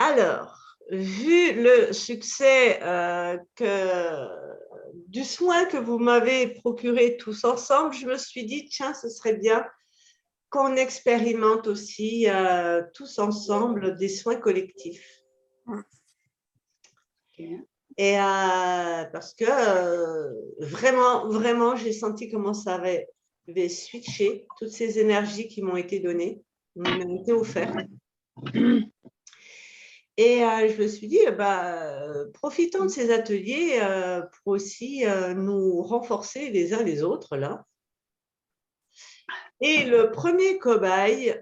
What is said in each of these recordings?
Alors, vu le succès du soin que vous m'avez procuré tous ensemble, je me suis dit, tiens, ce serait bien qu'on expérimente aussi tous ensemble des soins collectifs. Et parce que vraiment, j'ai senti comment ça avait switché, toutes ces énergies qui m'ont été données, m'ont été offertes. Et je me suis dit, profitons de ces ateliers pour aussi nous renforcer les uns les autres, là. Et le premier cobaye,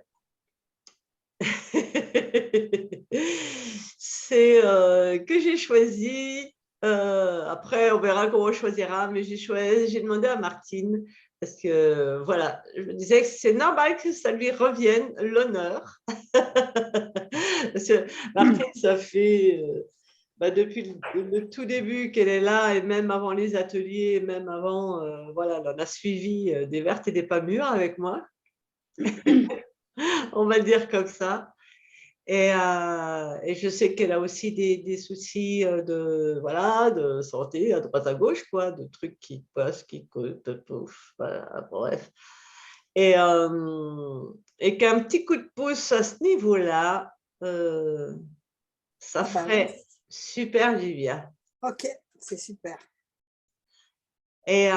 c'est que j'ai choisi. Après, on verra comment on choisira, mais j'ai demandé à Martine, parce que voilà, je me disais que c'est normal que ça lui revienne l'honneur. Parce que Martine, ça fait depuis le tout début qu'elle est là, et même avant les ateliers, même avant, voilà, elle en a suivi des vertes et des pas mûres avec moi. On va le dire comme ça. Et je sais qu'elle a aussi des soucis voilà, de santé à droite à gauche, quoi, de trucs qui passent, qui coûtent, voilà, bref. Et qu'un petit coup de pouce à ce niveau-là, ça ferait super du bien. Ok, c'est super. Et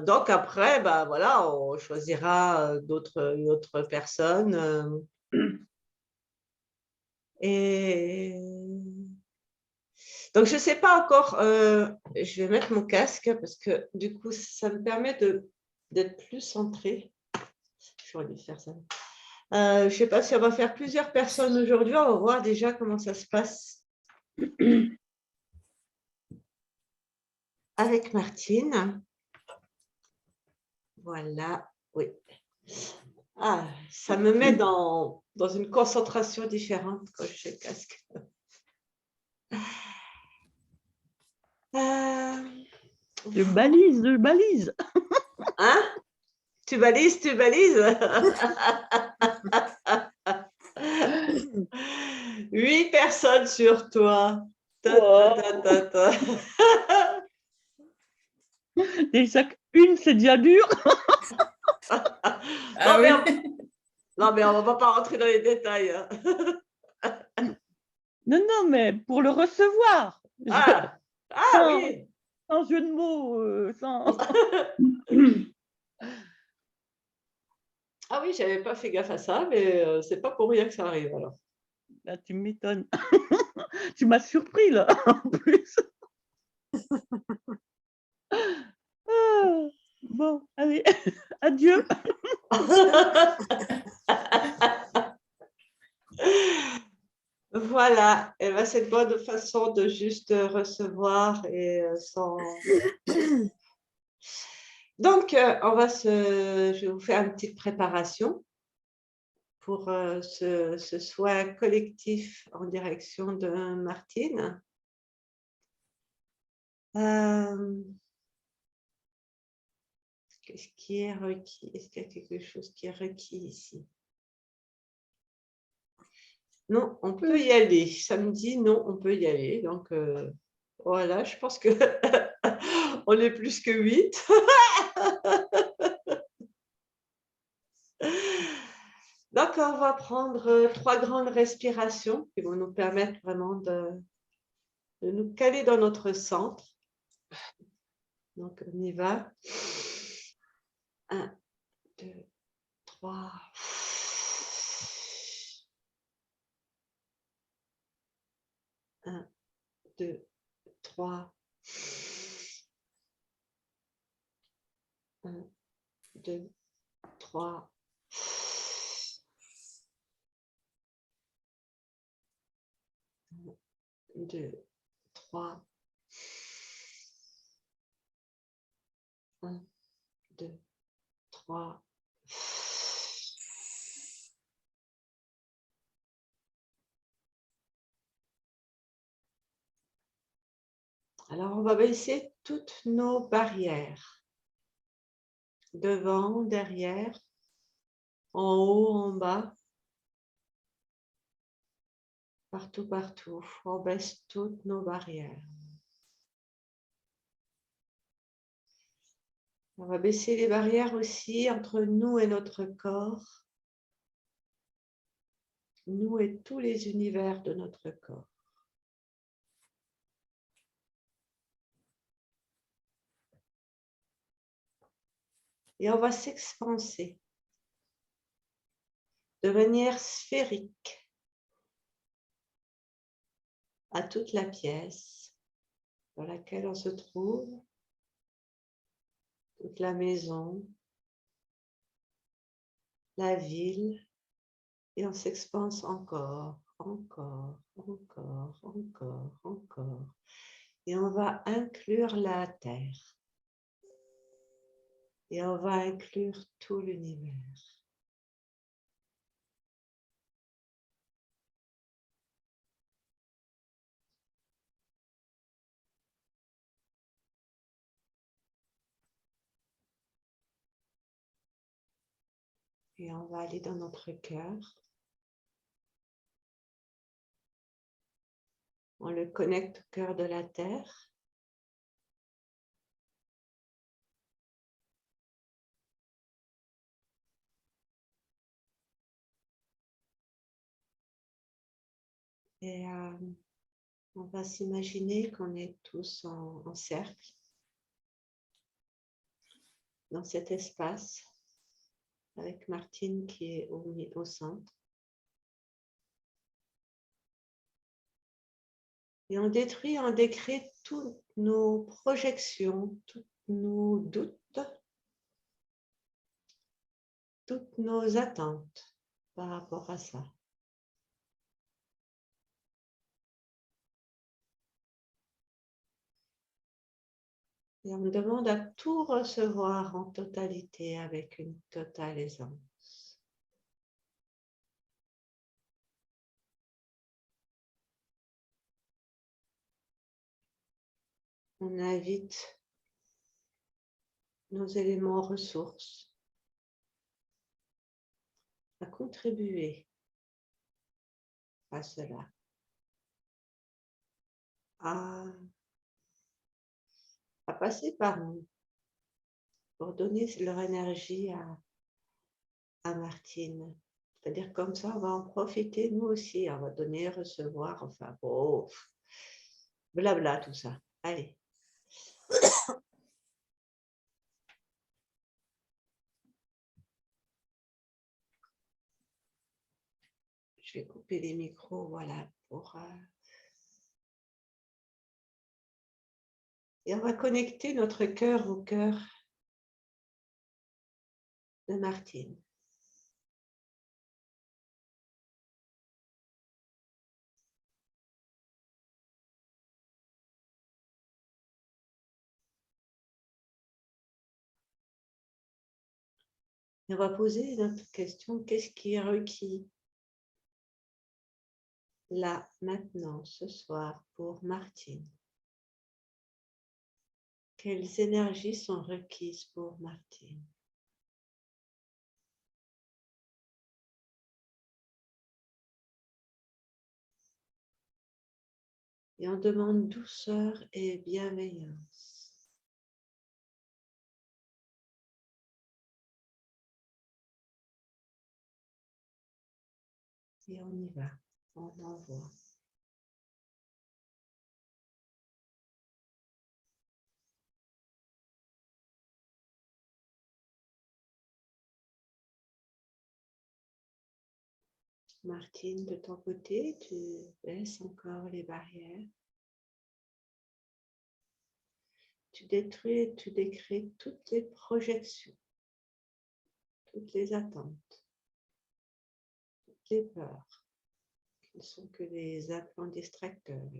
donc après, voilà, on choisira d'autres personnes. Et donc, je ne sais pas encore, je vais mettre mon casque parce que du coup, ça me permet d'être plus centrée. J'aurais dû faire ça. Je ne sais pas si on va faire plusieurs personnes aujourd'hui. On va voir déjà comment ça se passe avec Martine. Voilà, oui. Ah, ça me met dans une concentration différente quand je fais le casque. Je balise. Hein? Tu balises? 8 personnes sur toi. Déjà qu'une, c'est déjà dur. Non, mais on ne va pas rentrer dans les détails. Non, mais pour le recevoir. Oui. Sans jeu de mots, sans… Ah oui, je n'avais pas fait gaffe à ça, mais c'est pas pour rien que ça arrive alors. Là, tu m'étonnes. Tu m'as surpris là, en plus. Bon, allez, adieu. Voilà, et c'est une bonne façon de juste recevoir et sans… Donc, je vais vous faire une petite préparation pour ce soin collectif en direction de Martine. Qu'est-ce qui est requis? Est-ce qu'il y a quelque chose qui est requis ici? Non, on peut y aller. Samedi, non, on peut y aller. Donc, voilà, je pense que on est plus que 8. Donc, on va prendre 3 grandes respirations qui vont nous permettre vraiment de nous caler dans notre centre. Donc, on y va. 1, 2, 3. 1, 2, 3. 1, 2, 3. 1, 2, 3. 1, 2, 3. Alors, on va baisser toutes nos barrières. Devant, derrière, en haut, en bas. partout, partout. On baisse toutes nos barrières. On va baisser les barrières aussi entre nous et notre corps, nous et tous les univers de notre corps. Et on va s'expanser de manière sphérique à toute la pièce dans laquelle on se trouve, toute la maison, la ville, et on s'expanse encore, encore, encore, encore, encore. Et on va inclure la Terre. Et on va inclure tout l'univers. Et on va aller dans notre cœur. On le connecte au cœur de la Terre. Et on va s'imaginer qu'on est tous en cercle dans cet espace avec Martine qui est au centre. Et on détruit, on décrète toutes nos projections, tous nos doutes, toutes nos attentes par rapport à ça. Et on demande à tout recevoir en totalité avec une totale aisance. On invite nos éléments ressources à contribuer à cela, à passer par nous pour donner leur énergie à Martine. C'est-à-dire comme ça, on va en profiter nous aussi, on va donner, recevoir, enfin, bon, blabla tout ça. Allez. Je vais couper les micros, voilà, pour... Et on va connecter notre cœur au cœur de Martine. Et on va poser notre question, qu'est-ce qui est requis là, maintenant, ce soir, pour Martine? Quelles énergies sont requises pour Martine? Et on demande douceur et bienveillance. Et on y va, on envoie. Martine, de ton côté, tu baisses encore les barrières. Tu détruis et tu décrètes toutes les projections, toutes les attentes, toutes les peurs, qui ne sont que des implants distracteurs.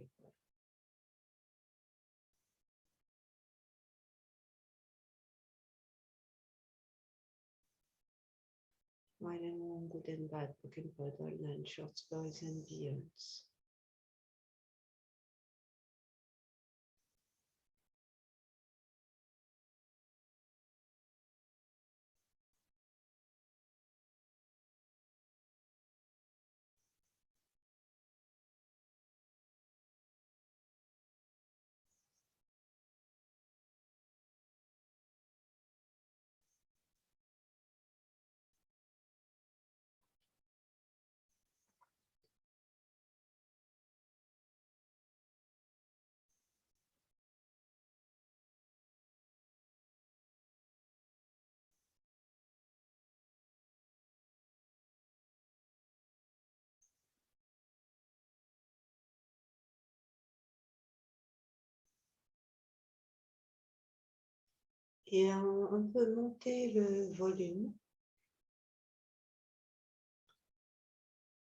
Meinen Good and Bad, Broken Bottle and Short Stories and Beyonds. Et on peut monter le volume.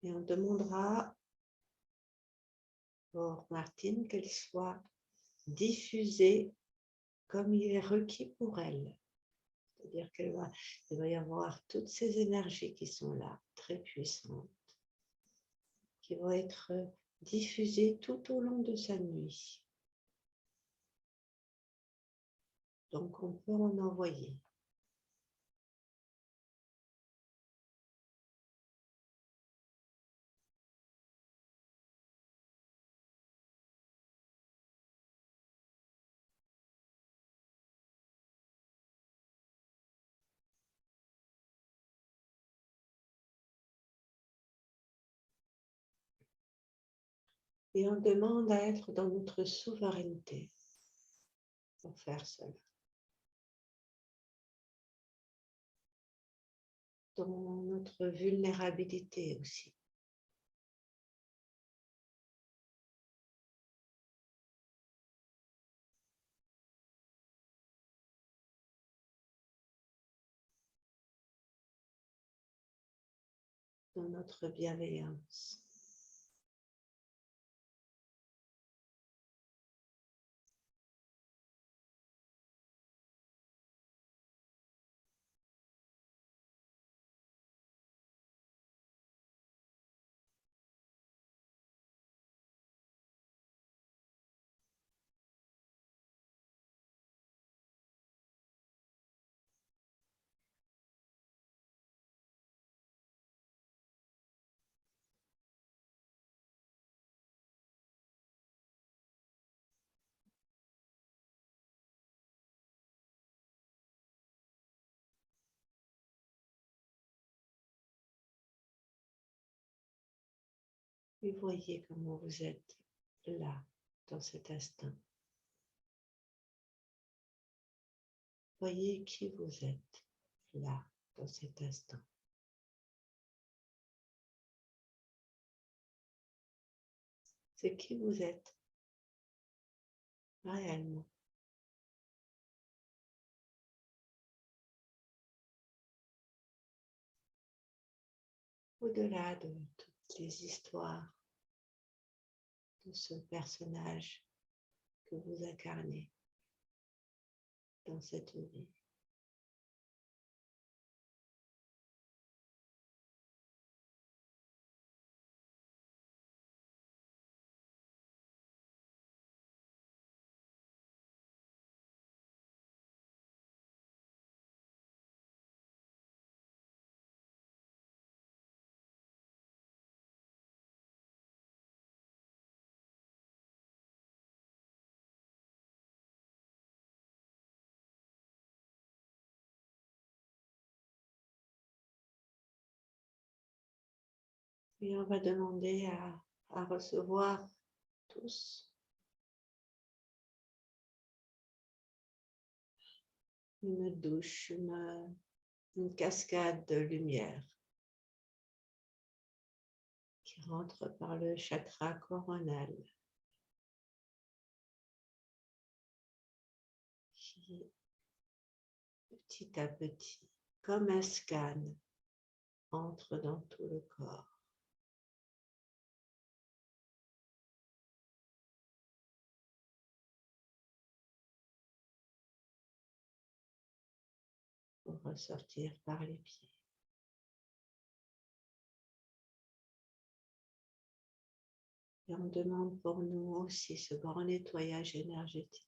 Et on demandera pour Martine qu'elle soit diffusée comme il est requis pour elle. C'est-à-dire qu'il va y avoir toutes ces énergies qui sont là, très puissantes, qui vont être diffusées tout au long de sa nuit. Donc on peut en envoyer. Et on demande à être dans notre souveraineté pour faire cela. Dans notre vulnérabilité aussi. Dans notre bienveillance. Et voyez comment vous êtes là, dans cet instant. Voyez qui vous êtes là, dans cet instant. C'est qui vous êtes réellement. Au-delà de toutes les histoires de ce personnage que vous incarnez dans cette vie. Et on va demander à recevoir tous une douche, une cascade de lumière qui rentre par le chakra coronal, qui petit à petit, comme un scan, entre dans tout le corps. Pour ressortir par les pieds. Et on demande pour nous aussi ce grand nettoyage énergétique.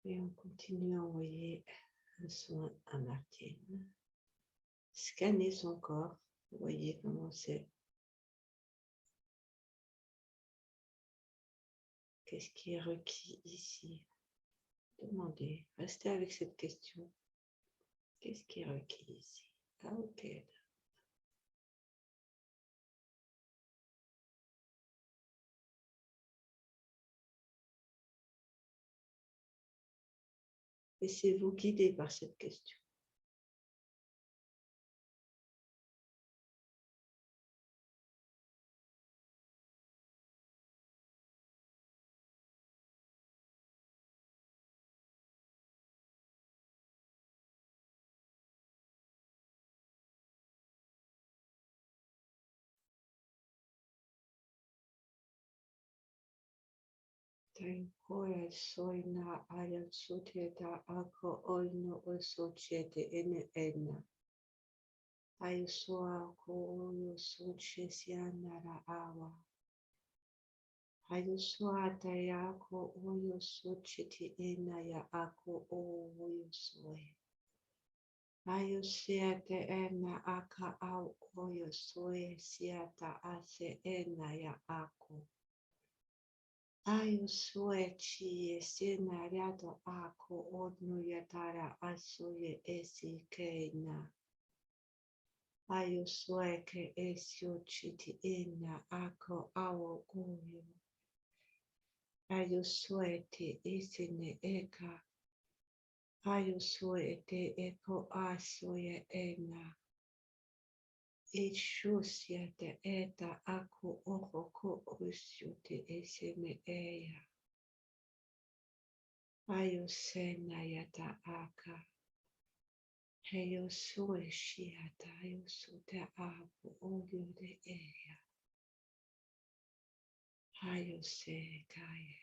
Et on continue à envoyer un soin à Martine. Scannez son corps. Vous voyez comment c'est. Qu'est-ce qui est requis ici? Demandez. Restez avec cette question. Qu'est-ce qui est requis ici? Ah, ok. Laissez-vous guider par cette question. Taikoya soina ayatsuta ako oino osochete ena. Ayusua ko oyo soche sianara awa. Ayusua tayako oyo sochete ena ya ako oyo soe. Ayusiate ena aka au oyo soe siata ase ena ya ako. Ayo suechi senariado ako odno yatara asoye esi keina. Ayo sueke esio chiti ina ako awo oyo. Ayo suete isine eka. Ayo suete eko asoye ena. Ishusiate eta ako ohoko usyute eseme eya. Ayo sena yata aka. Heyo sue shiata ayo sute abu oyo de eya. Ayo se kaye.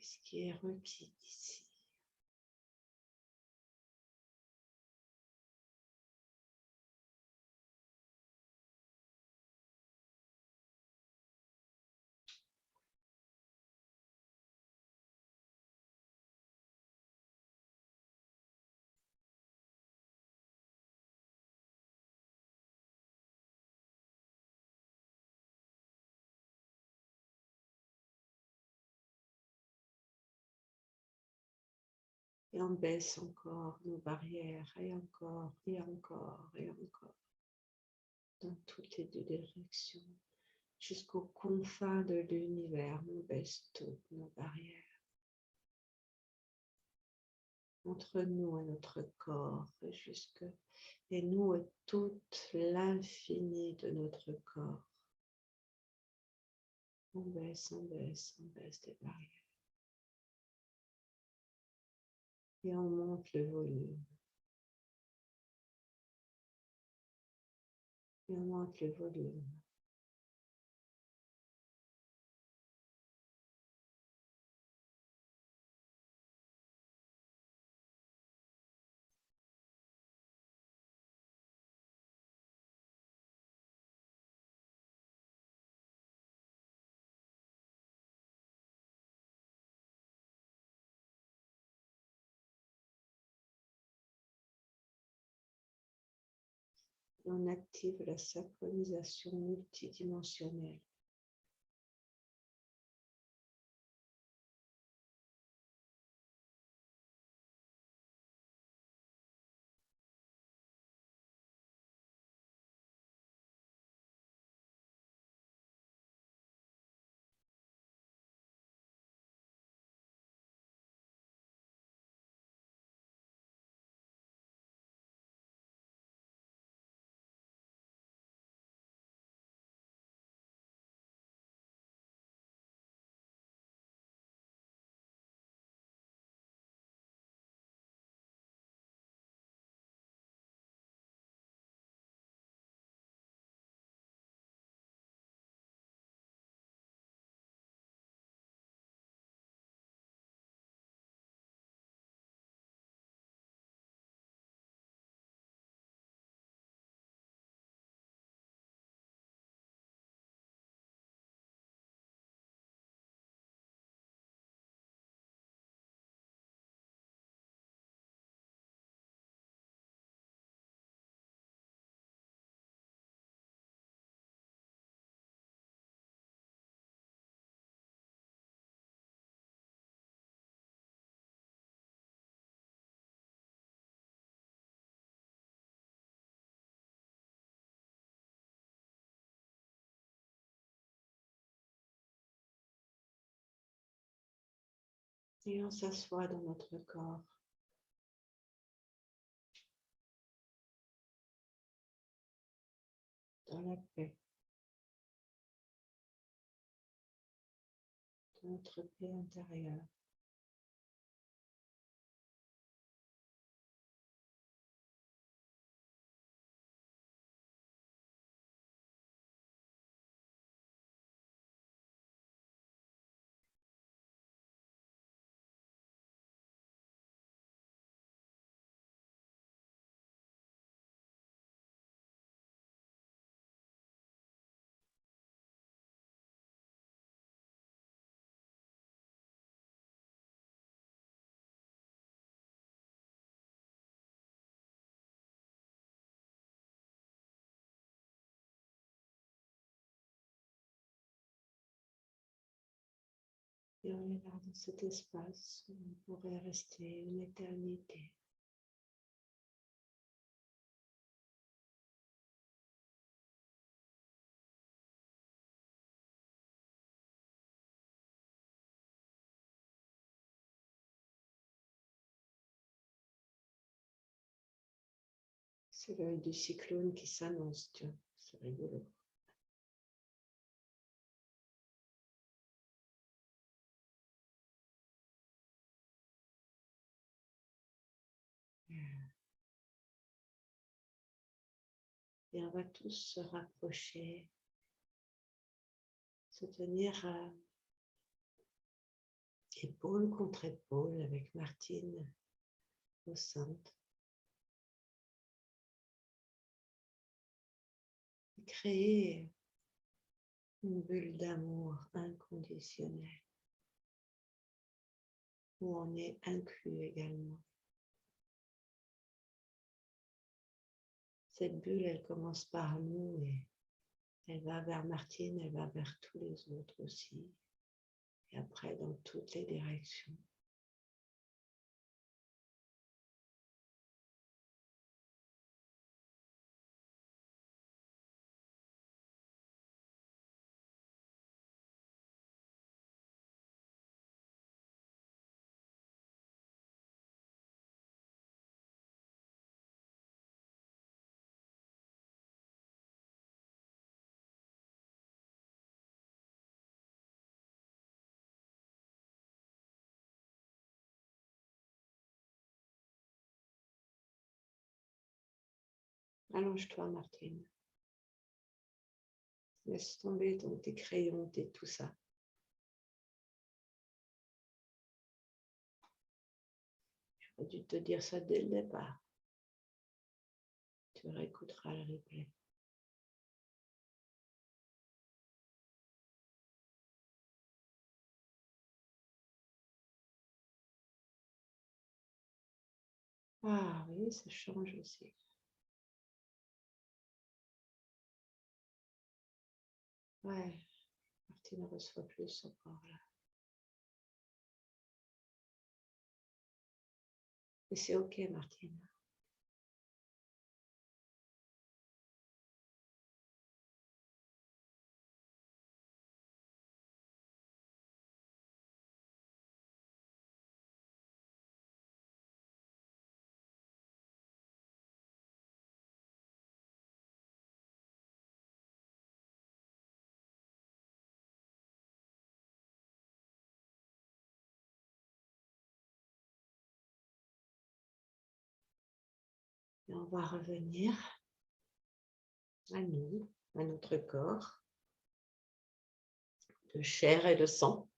Qu'est-ce qui est requis ici? Et on baisse encore nos barrières, et encore, et encore, et encore, dans toutes les deux directions, jusqu'aux confins de l'univers, on baisse toutes nos barrières. Entre nous et notre corps, et nous et toute l'infini de notre corps. On baisse, on baisse, on baisse des barrières. Et on monte le volume. Et on monte le volume. Et on active la synchronisation multidimensionnelle. Et on s'assoit dans notre corps. Dans la paix. Dans notre paix intérieure. Et on est là dans cet espace où on pourrait rester une éternité. C'est l'œil du cyclone qui s'annonce, tiens, c'est rigolo. Et on va tous se rapprocher, se tenir épaule contre épaule avec Martine au centre. Et créer une bulle d'amour inconditionnel où on est inclus également. Cette bulle, elle commence par nous et elle va vers Martine, elle va vers tous les autres aussi. Et après, dans toutes les directions. Allonge-toi, Martine. Laisse tomber tes crayons, tout ça. J'aurais dû te dire ça dès le départ. Tu réécouteras le replay. Ah oui, ça change aussi. Ouais, Martine reçoit plus encore là. Et c'est ok, Martine. Et on va revenir à nous, à notre corps, de chair et de sang.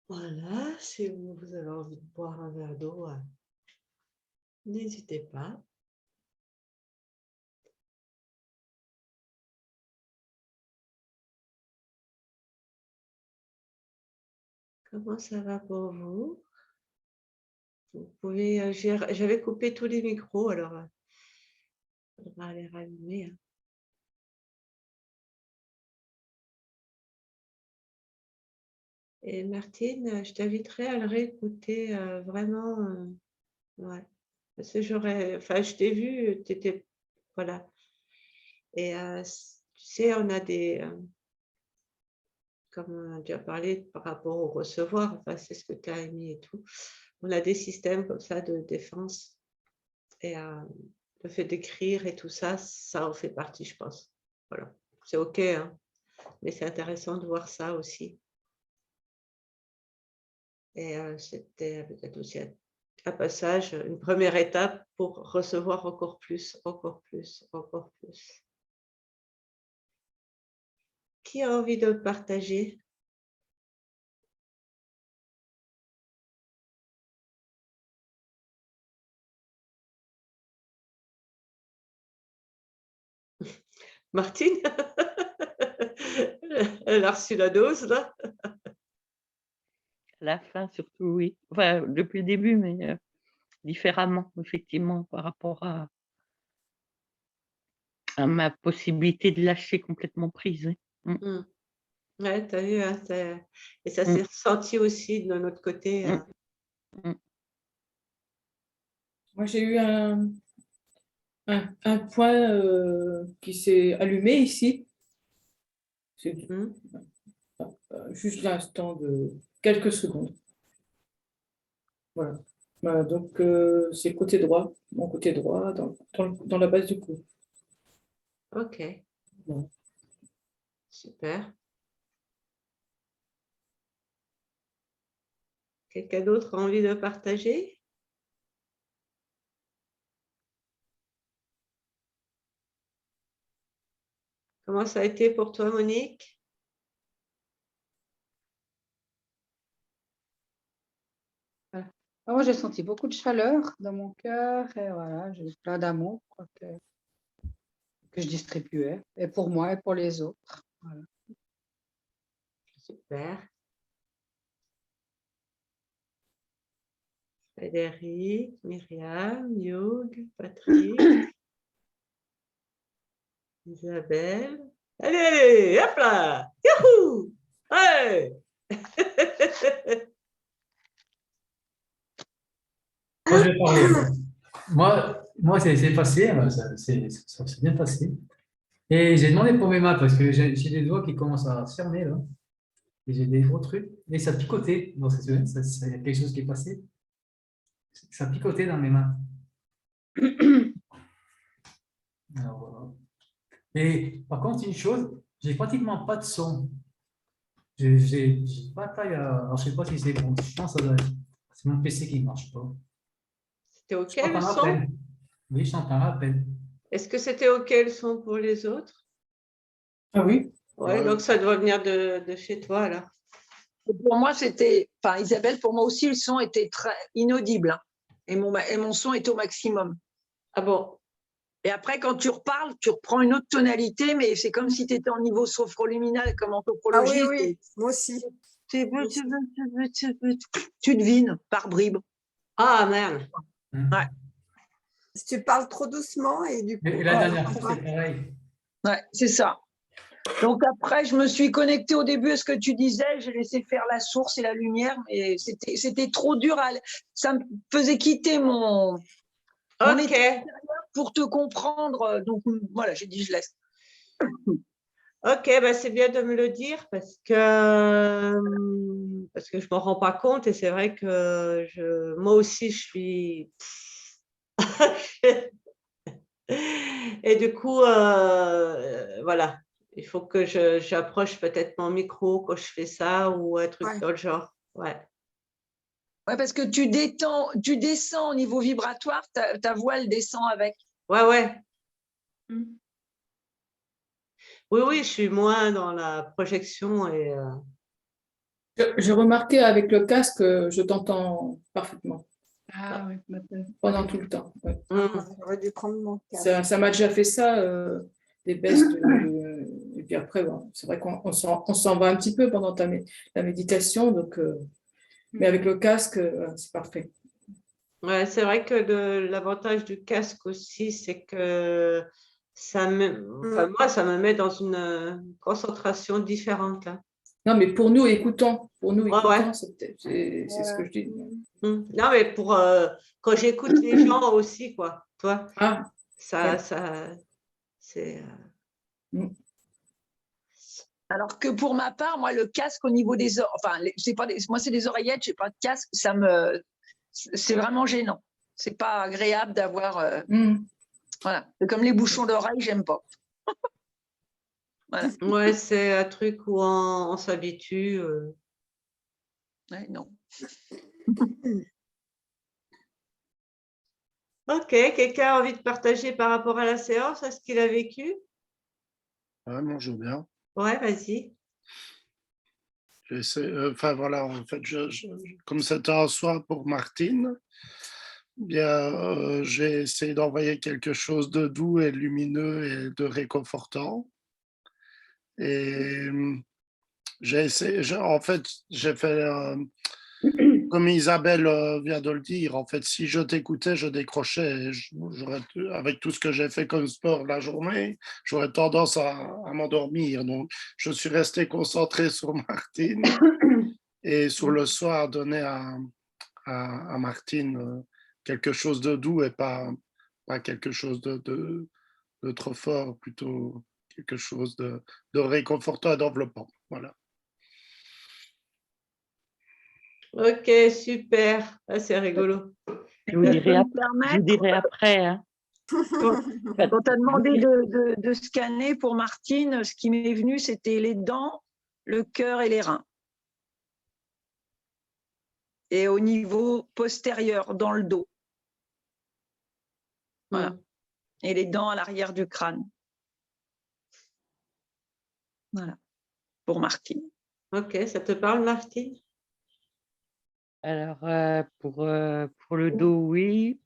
Voilà, si vous avez envie de boire un verre d'eau, n'hésitez pas. Comment ça va pour vous? Vous pouvez, j'avais coupé tous les micros, alors on va les rallumer. Et Martine, je t'inviterai à le réécouter vraiment. Ouais. Parce que je t'ai vu, tu étais. Voilà. Et tu sais, on a des, comme on a déjà parlé par rapport au recevoir, enfin, c'est ce que tu as émis et tout, on a des systèmes comme ça de défense. Et le fait d'écrire et tout ça, ça en fait partie, je pense. Voilà, c'est OK, hein, mais c'est intéressant de voir ça aussi. Et c'était peut-être aussi un passage, une première étape pour recevoir encore plus, encore plus, encore plus. Qui a envie de partager? Martine? Elle a reçu la dose, là? À la fin surtout, oui. Enfin, depuis le début, mais différemment, effectivement, par rapport à ma possibilité de lâcher complètement prise, oui. Mmh. Ouais, tu as vu, hein, et ça Mmh. s'est ressenti aussi de notre côté. Mmh. Mmh. Moi, j'ai eu un point qui s'est allumé ici. C'est Mmh. juste l'instant de quelques secondes. Voilà. Voilà, donc, c'est côté droit, mon côté droit, dans la base du cou. OK, Voilà. super. Quelqu'un d'autre a envie de partager? Comment ça a été pour toi, Monique? Voilà. Moi, j'ai senti beaucoup de chaleur dans mon cœur et voilà, j'ai eu plein d'amour quoi, que je distribuais, et pour moi et pour les autres. Voilà. Super. Frédéric, Myriam, Hugh, Patrick, Isabelle. Allez, allez, hop là! Yahoo! Ouais! Moi, je vais parler. Moi c'est passé, ça s'est bien passé. Et j'ai demandé pour mes mains parce que j'ai des doigts qui commencent à cerner là. Et j'ai des gros trucs. Et ça picotait dans cette semaine. Il y a quelque chose qui est passé. Ça picotait dans mes mains. Alors, voilà. Et par contre, une chose, j'ai pratiquement pas de son. J'ai pas de taille à. Alors, je sais pas si c'est bon. Je pense que c'est mon PC qui ne marche pas. C'était OK Je le t'entends à son? peine. Oui, je t'entends à peine. Est-ce que c'était OK le son pour les autres? Ah oui? Ouais, donc ça doit venir de chez toi alors. Pour moi, enfin, Isabelle, pour moi aussi, le son était très inaudible, hein. Et mon son était au maximum. Ah bon? Et après, quand tu reparles, tu reprends une autre tonalité, mais c'est comme si tu étais en niveau sophroluminal, comme en Ah sophrologie. oui, oui, moi aussi. Tu devines par bribes. Ah merde! Ouais. Si tu parles trop doucement et du coup. Et la dernière fois, c'est pareil. Ouais, c'est ça. Donc après, je me suis connectée au début à ce que tu disais, j'ai laissé faire la source et la lumière, mais c'était trop dur. Ça me faisait quitter mon OK. état pour te comprendre. Donc voilà, j'ai dit je laisse. OK, bah c'est bien de me le dire parce que je ne m'en rends pas compte et c'est vrai que moi aussi je suis. Et du coup, voilà, il faut que j'approche peut-être mon micro quand je fais ça ou un truc Ouais. dans le genre. Ouais. Ouais, parce que tu descends au niveau vibratoire, ta voix elle descend avec. Ouais, ouais. Oui, oui, je suis moins dans la projection et J'ai remarqué avec le casque, je t'entends parfaitement Ah oui, maintenant. pendant tout le temps. Ouais. Mmh. J'aurais dû prendre mon casque. Ça m'a déjà fait ça, des baisses et puis après, bon, c'est vrai qu'on s'en va un petit peu pendant la méditation, donc, mais avec le casque, c'est parfait. Ouais, c'est vrai que l'avantage du casque aussi, c'est que enfin, moi, ça me met dans une concentration différente, hein. Non, mais pour nous écoutants, Ouais, ouais. c'est ce que je dis. Non, mais quand j'écoute les gens aussi, quoi, toi, Ah, ça, ouais. ça, c'est. Mm. Alors que pour ma part, moi, le casque au niveau des c'est pas moi, c'est des oreillettes, j'ai pas de casque, c'est vraiment gênant. C'est pas agréable d'avoir. Voilà. C'est comme les bouchons d'oreille, j'aime pas. Voilà. Ouais, c'est un truc où on s'habitue. Ouais, non. Ok, quelqu'un a envie de partager par rapport à la séance, à ce qu'il a vécu? Ouais, moi, je veux bien. Ouais, vas-y. Enfin, voilà, en fait, comme c'était un soir pour Martine, bien, j'ai essayé d'envoyer quelque chose de doux et lumineux et de réconfortant. Et j'ai essayé, en fait, j'ai fait, comme Isabelle vient de le dire, en fait, si je t'écoutais, je décrochais. Avec tout ce que j'ai fait comme sport la journée, j'aurais tendance à m'endormir. Donc, je suis resté concentré sur Martine et sur le soir, donner à Martine quelque chose de doux et pas quelque chose de trop fort, plutôt quelque chose de réconfortant et d'enveloppant. Voilà. Ok, super. Ah, c'est rigolo. Je vous dirai après. Hein. Quand on t'a demandé de scanner pour Martine, ce qui m'est venu, c'était les dents, le cœur et les reins. Et au niveau postérieur, dans le dos. Voilà. Et les dents à l'arrière du crâne. Voilà. Pour Martine. Ok, ça te parle, Martine? Alors, pour le dos, oui.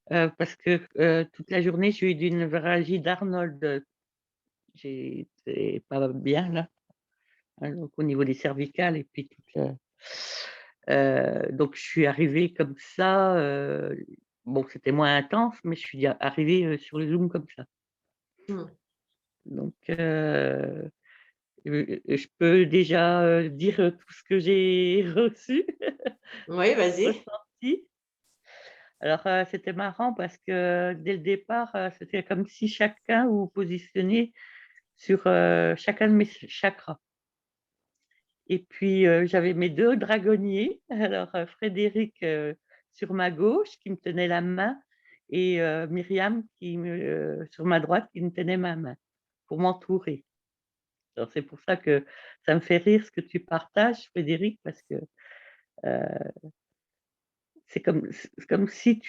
Parce que toute la journée, j'ai eu d'une névralgie d'Arnold. J'étais pas bien, là. Hein, donc, au niveau des cervicales. Et puis, donc, je suis arrivée comme ça. Bon, c'était moins intense, mais je suis arrivée sur le Zoom comme ça. Donc, je peux déjà dire tout ce que j'ai reçu. Oui, vas-y. Ressenti. Alors, c'était marrant parce que dès le départ, c'était comme si chacun vous positionnait sur chacun de mes chakras. Et puis, j'avais mes 2 dragonniers. Alors, Frédéric sur ma gauche qui me tenait la main et Myriam sur ma droite qui me tenait ma main pour m'entourer. Alors, c'est pour ça que ça me fait rire ce que tu partages, Frédéric, parce que c'est comme si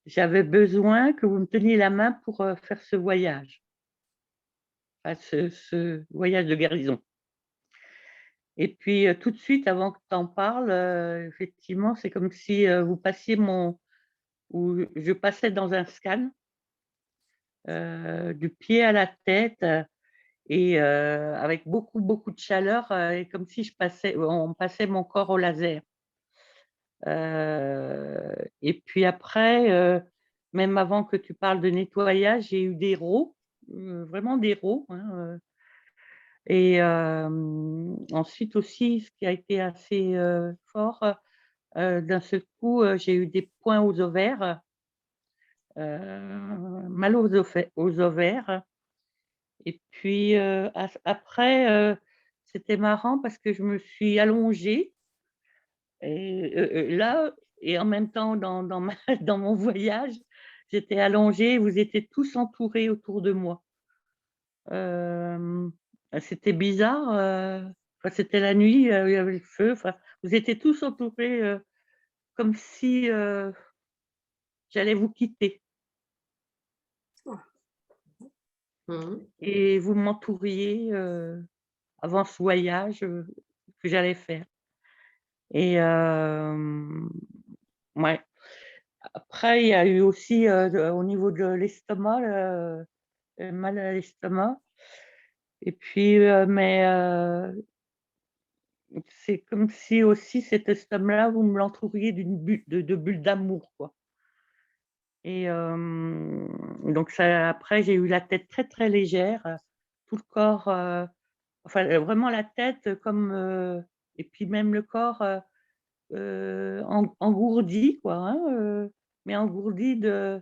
j'avais besoin que vous me teniez la main pour faire ce voyage, enfin, ce voyage de guérison. Et puis, tout de suite, avant que tu en parles, effectivement, c'est comme si vous passiez ou je passais dans un scan du pied à la tête. Et avec beaucoup, beaucoup de chaleur, et comme si on passait mon corps au laser. Et puis après, même avant que tu parles de nettoyage, j'ai eu des rots, vraiment des rots. Hein, et ensuite aussi, ce qui a été assez fort, d'un seul coup, j'ai eu des points aux ovaires, mal aux ovaires. Et puis après, c'était marrant parce que je me suis allongée et là et en même temps dans mon voyage, j'étais allongée, vous étiez tous entourés autour de moi. Hem, C'était bizarre, enfin, c'était la nuit, il y avait le feu, enfin, vous étiez tous entourés, comme si, j'allais vous quitter et vous m'entouriez, avant ce voyage, que j'allais faire. Et ouais. Après, il y a eu aussi, au niveau de l'estomac, mal à l'estomac et puis, mais c'est comme si aussi cet estomac-là, vous me l'entouriez d'une bulle de bulles d'amour, quoi. Et donc ça après, j'ai eu la tête très, très légère, tout le corps, enfin, vraiment la tête comme, et puis même le corps, engourdi quoi, hein, mais engourdi de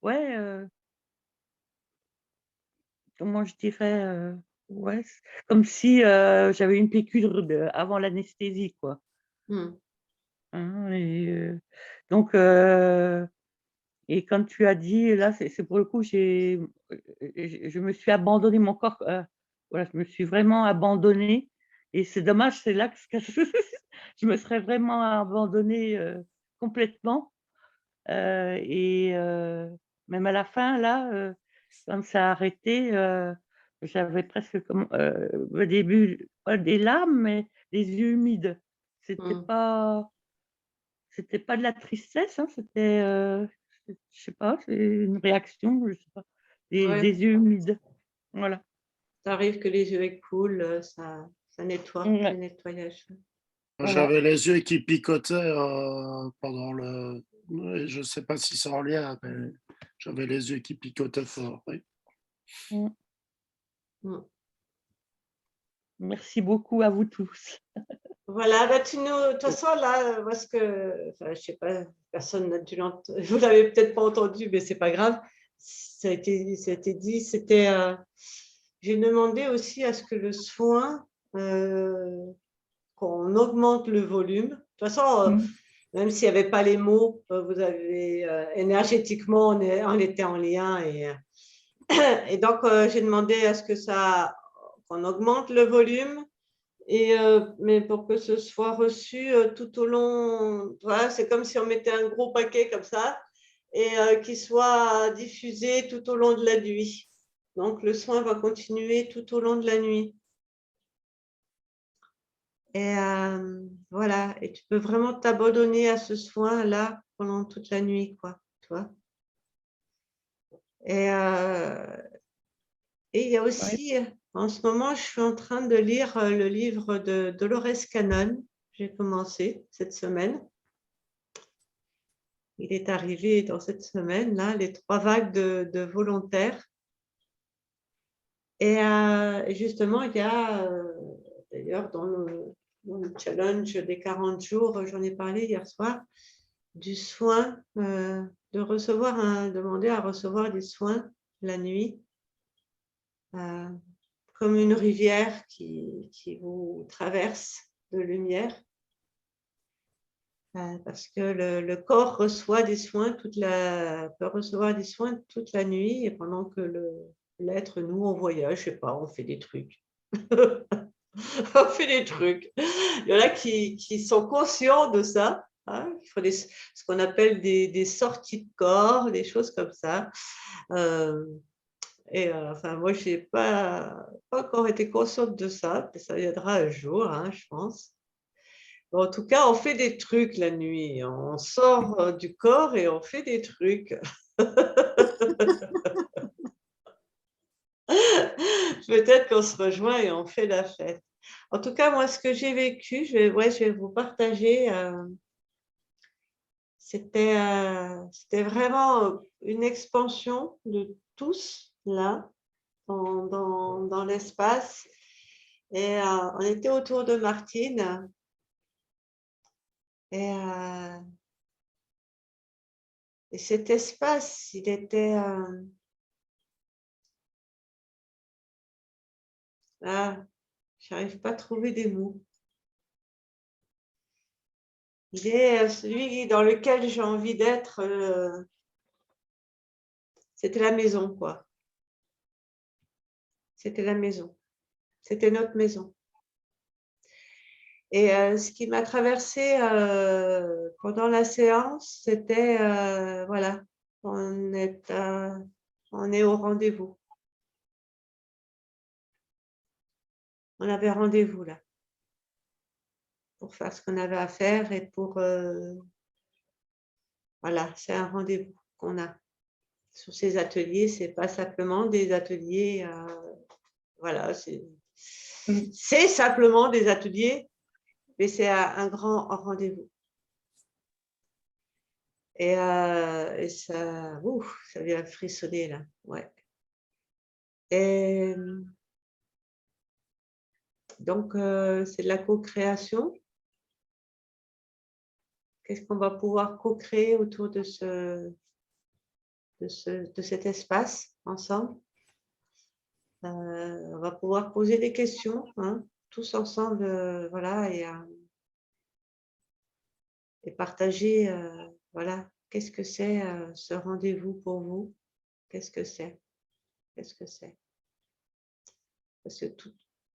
ouais, comment je dirais, ouais, comme si j'avais une piqûre avant l'anesthésie, quoi. Hmm. Hein, donc, et quand tu as dit, là, c'est pour le coup, je me suis abandonnée, mon corps, voilà, je me suis vraiment abandonnée et c'est dommage, c'est là que je me serais vraiment abandonnée, complètement, et même à la fin, là, quand ça a arrêté, j'avais presque comme, au début, pas des larmes, mais les yeux humides. C'était Hmm. pas c'était pas de la tristesse, hein, c'était, je sais pas, c'est une réaction, je sais pas, Ouais, des yeux humides, voilà. ça arrive que les yeux coulent, ça nettoie, le Ouais, nettoyage. voilà. J'avais les yeux qui picotaient pendant le. Je ne sais pas si c'est en lien, mais j'avais les yeux qui picotaient fort. Oui. Mmh. Hmm. Merci beaucoup à vous tous. Voilà, bah, de toute façon, là, parce que, enfin, je sais pas, personne n'a dû l'entendre, vous l'avez peut-être pas entendu, mais c'est pas grave. Ça a été dit, j'ai demandé aussi à ce que le soin, qu'on augmente le volume. De toute façon, Mm. même s'il n'y avait pas les mots, vous avez, énergétiquement, on était en lien et donc, j'ai demandé à ce qu'on augmente le volume. Mais pour que ce soit reçu tout au long, voilà, c'est comme si on mettait un gros paquet comme ça et qu'il soit diffusé tout au long de la nuit. Donc le soin va continuer tout au long de la nuit. Et voilà, et tu peux vraiment t'abandonner à ce soin-là pendant toute la nuit, quoi, tu vois. Et il y a Ouais. aussi, en ce moment, je suis en train de lire le livre de Dolores Cannon. J'ai commencé cette semaine. Il est arrivé dans cette semaine-là, les 3 vagues de volontaires. Et justement, il y a, d'ailleurs, dans le challenge des 40 jours, j'en ai parlé hier soir, du soin, demander à recevoir des soins la nuit, euh, comme une rivière qui vous traverse de lumière. Parce que le corps reçoit des soins peut recevoir des soins toute la nuit et pendant que l'être, nous, on voyage, je sais pas, on fait des trucs. On fait des trucs. Il y en a qui sont conscients de ça, hein, qui font ce qu'on appelle des sorties de corps, des choses comme ça. Enfin, moi, je n'ai pas encore été consciente de ça, mais ça viendra un jour, hein, je pense. En tout cas, on fait des trucs la nuit. On sort du corps et on fait des trucs. Peut-être qu'on se rejoint et on fait la fête. En tout cas, moi, ce que j'ai vécu, je vais vous partager. C'était vraiment une expansion de tous là, dans l'espace. Et on était autour de Martine. Et, et cet espace, il était... j'arrive pas à trouver des mots. Il est celui dans lequel j'ai envie d'être. C'était la maison, quoi. C'était la maison. C'était notre maison. Et ce qui m'a traversé pendant la séance, c'était, voilà, on est, on est au rendez-vous. On avait rendez-vous là pour faire ce qu'on avait à faire et voilà, c'est un rendez-vous qu'on a sur ces ateliers. C'est pas simplement des ateliers, voilà, c'est simplement des ateliers, mais c'est un grand rendez-vous. Et ça vient frissonner là, ouais. Et donc, c'est de la co-création. Qu'est-ce qu'on va pouvoir co-créer autour de cet espace ensemble? On va pouvoir poser des questions, hein, tous ensemble, voilà, et partager, voilà, qu'est-ce que c'est ce rendez-vous pour vous? Qu'est-ce que c'est? Qu'est-ce que c'est? Parce que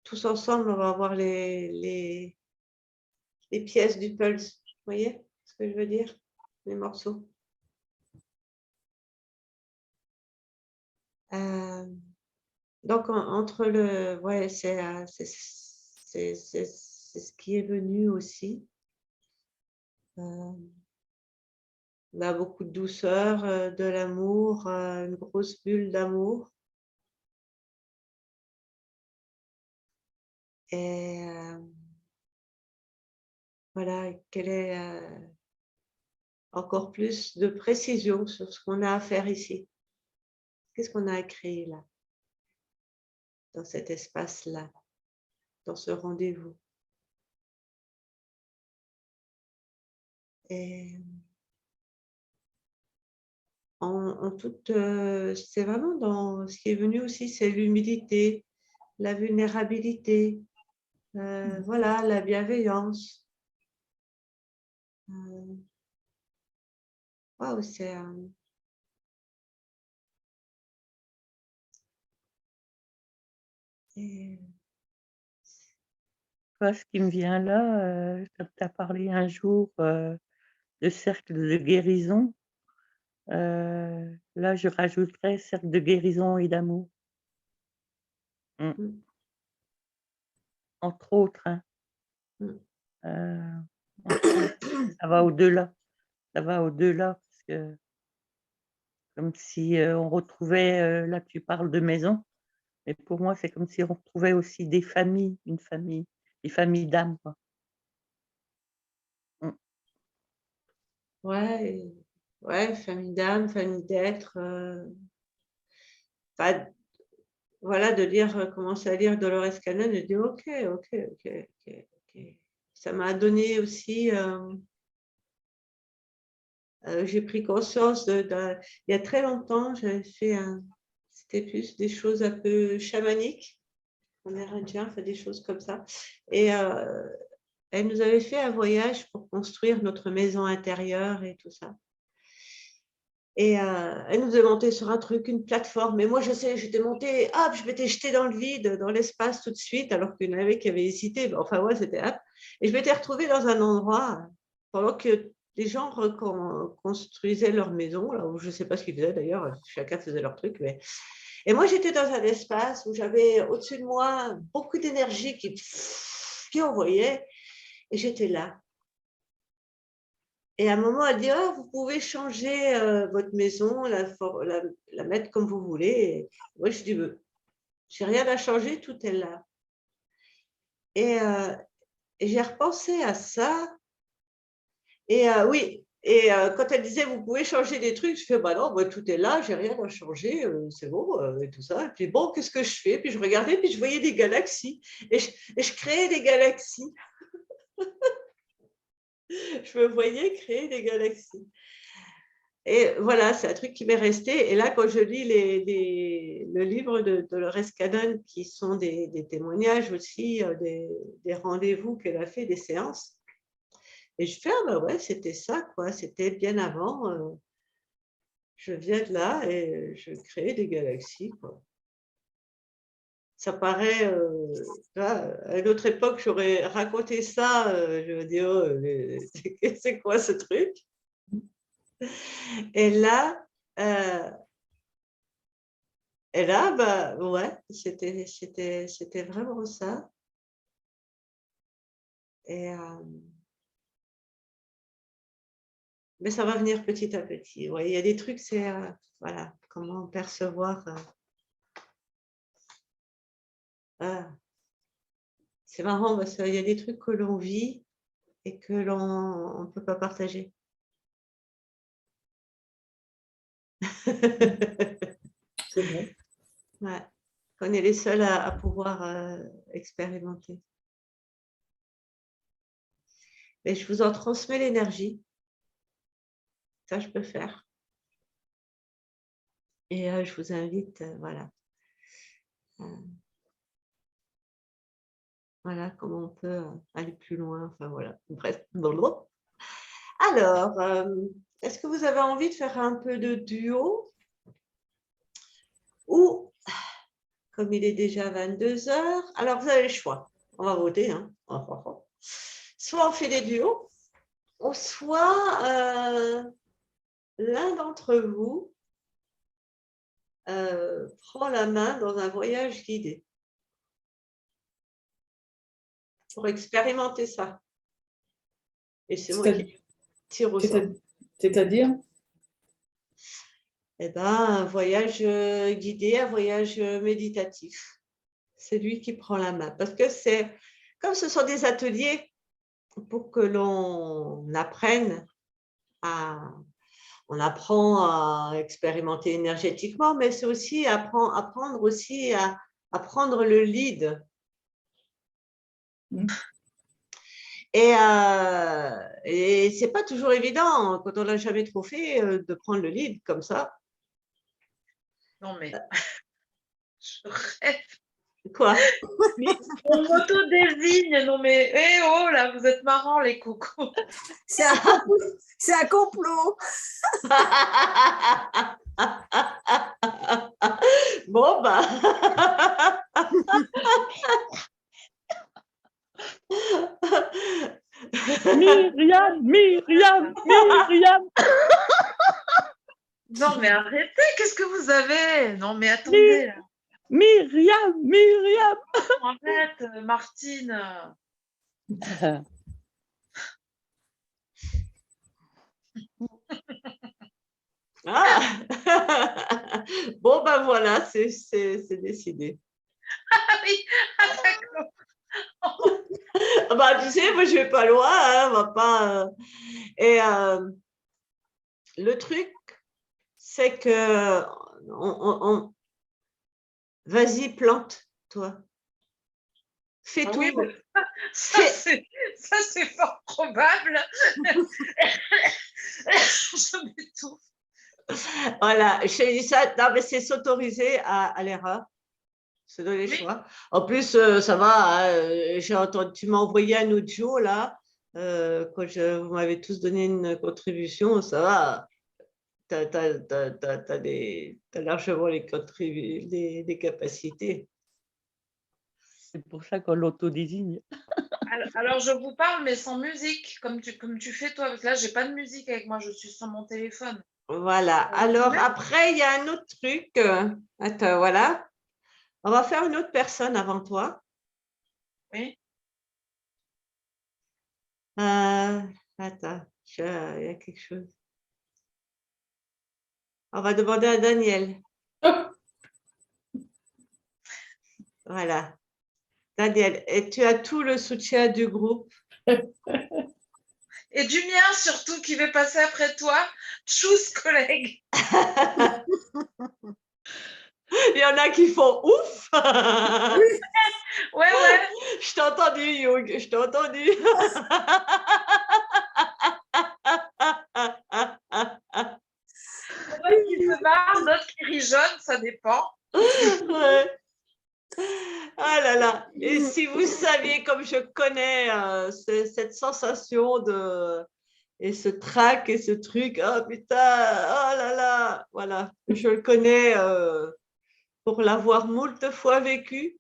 tous ensemble, on va avoir les pièces du puzzle. Vous voyez ce que je veux dire? Les morceaux. Donc, entre le... Ouais, c'est ce qui est venu aussi. On a beaucoup de douceur, de l'amour, une grosse bulle d'amour. Et voilà, quelle est encore plus de précision sur ce qu'on a à faire ici. Qu'est-ce qu'on a à créer là, dans cet espace-là, dans ce rendez-vous. Et en toute, c'est vraiment dans ce qui est venu aussi, c'est l'humilité, la vulnérabilité, voilà, la bienveillance. Waouh, c'est Ce qui me vient là, quand tu as parlé un jour de cercle de guérison, là je rajouterais cercle de guérison et d'amour. Entre autres, hein. Ça va au-delà. Ça va au-delà parce que comme si on retrouvait, là tu parles de maison, mais pour moi c'est comme si on retrouvait aussi des familles, des familles d'âmes, quoi. ouais, ouais, famille d'âme, famille d'être. Voilà, de lire, commencer à lire Dolores Cannon et dire ok. Ça m'a donné aussi, j'ai pris conscience il y a très longtemps, j'avais fait c'était plus des choses un peu chamaniques, amérindien, fait des choses comme ça. Et elle nous avait fait un voyage pour construire notre maison intérieure et tout ça. Et elle nous est montée sur un truc, une plateforme. Et moi, je sais, j'étais montée, hop, je m'étais jetée dans le vide, dans l'espace tout de suite, alors qu'il y en avait qui avaient hésité. Enfin, ouais, c'était hop. Et je m'étais retrouvée dans un endroit pendant que les gens construisaient leur maison, là où je ne sais pas ce qu'ils faisaient d'ailleurs, chacun faisait leur truc. Mais... Et moi, j'étais dans un espace où j'avais au-dessus de moi beaucoup d'énergie qui envoyait. Et j'étais là. Et à un moment, elle dit, ah, vous pouvez changer votre maison, la mettre comme vous voulez. Et moi, je dis, j'ai rien à changer, tout est là. Et j'ai repensé à ça. Et oui, et quand elle disait, vous pouvez changer des trucs, je fais, bah non, tout est là, j'ai rien à changer, c'est bon, et tout ça. Et puis bon, qu'est-ce que je fais? Puis je regardais, puis je voyais des galaxies. Et je créais des galaxies. Je me voyais créer des galaxies. Et voilà, c'est un truc qui m'est resté. Et là, quand je lis le livre de Dolores Cannon, qui sont des témoignages aussi, des rendez-vous qu'elle a fait, des séances, et je fais, ah bah ouais, c'était ça, quoi. C'était bien avant. Je viens de là et je crée des galaxies, quoi. Ça paraît, là, à une autre époque, j'aurais raconté ça, je me dis, oh, c'est quoi ce truc? Et là, bah, ouais, c'était vraiment ça. Et, mais ça va venir petit à petit. Ouais, il y a des trucs, c'est voilà, comment percevoir. C'est marrant parce qu'il y a des trucs que l'on vit et que l'on ne peut pas partager. C'est vrai. Ouais. On est les seuls à pouvoir expérimenter. Mais je vous en transmets l'énergie. Ça, je peux faire. Et je vous invite, voilà, Voilà comment on peut aller plus loin. Enfin voilà, bref. Alors, est-ce que vous avez envie de faire un peu de duo? Ou, comme il est déjà 22 heures, alors vous avez le choix. On va voter. Hein. Soit on fait des duos, ou soit l'un d'entre vous prend la main dans un voyage guidé pour expérimenter ça. Et c'est moi qui tire au sort. C'est-à-dire? Eh ben, un voyage guidé, un voyage méditatif. C'est lui qui prend la main. Parce que c'est, comme ce sont des ateliers pour que l'on apprenne on apprend à expérimenter énergétiquement, mais c'est aussi apprendre aussi à prendre le lead. Et ce n'est pas toujours évident, quand on n'a jamais trop fait, de prendre le lead comme ça. Non, mais je rêve. Quoi? On m'auto-désigne. Non, mais oh là, vous êtes marrants, les cocos. C'est un complot. Bon, bah. Myriam. Non, mais arrêtez, qu'est-ce que vous avez? Non, mais attendez. Là. Myriam. Arrête, Martine. Ah. Bon, ben voilà, c'est décidé. Ah oui, d'accord. Bah, tu sais, moi, je vais pas loin, hein, on va pas. Et le truc, c'est que vas-y, plante-toi. Fais tout. Oui, ça, c'est fort probable. Je m'étouffe. Voilà, je dis ça, non, mais c'est s'autoriser à l'erreur, se donner le choix. En plus, ça va, j'ai entendu, tu m'as envoyé un audio là, quand vous m'avez tous donné une contribution, ça va, tu as largement les capacités. C'est pour ça qu'on l'autodésigne. Alors, je vous parle, mais sans musique, comme tu fais toi, parce que là, j'ai pas de musique avec moi, je suis sur mon téléphone. Voilà. Alors, après, il y a un autre truc. Attends, voilà. On va faire une autre personne avant toi. Oui. Attends, il y a quelque chose. On va demander à Daniel. Voilà. Daniel, et tu as tout le soutien du groupe. Et du mien, surtout, qui va passer après toi. Tchuss, collègue. Il y en a qui font ouf. Ouais. Je t'ai entendu, Young. Je t'ai entendu. D'autres qui se marrent, d'autres qui rigolent, ça dépend. Ouais. Ah là là. Et si vous saviez comme je connais cette sensation et ce trac et ce truc, oh putain, oh là là, voilà, je le connais pour l'avoir moult fois vécu,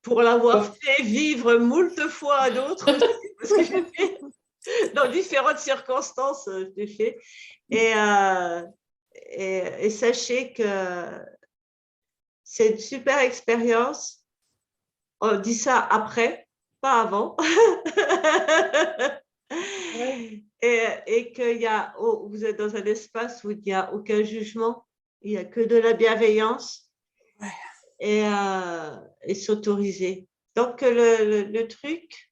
pour l'avoir fait vivre moult fois à d'autres aussi, parce que j'ai fait dans différentes circonstances, je l'ai fait. Et sachez que c'est une super expérience. On dit ça après, pas avant. Et que vous êtes dans un espace où il n'y a aucun jugement, il n'y a que de la bienveillance et s'autoriser. Donc, le truc,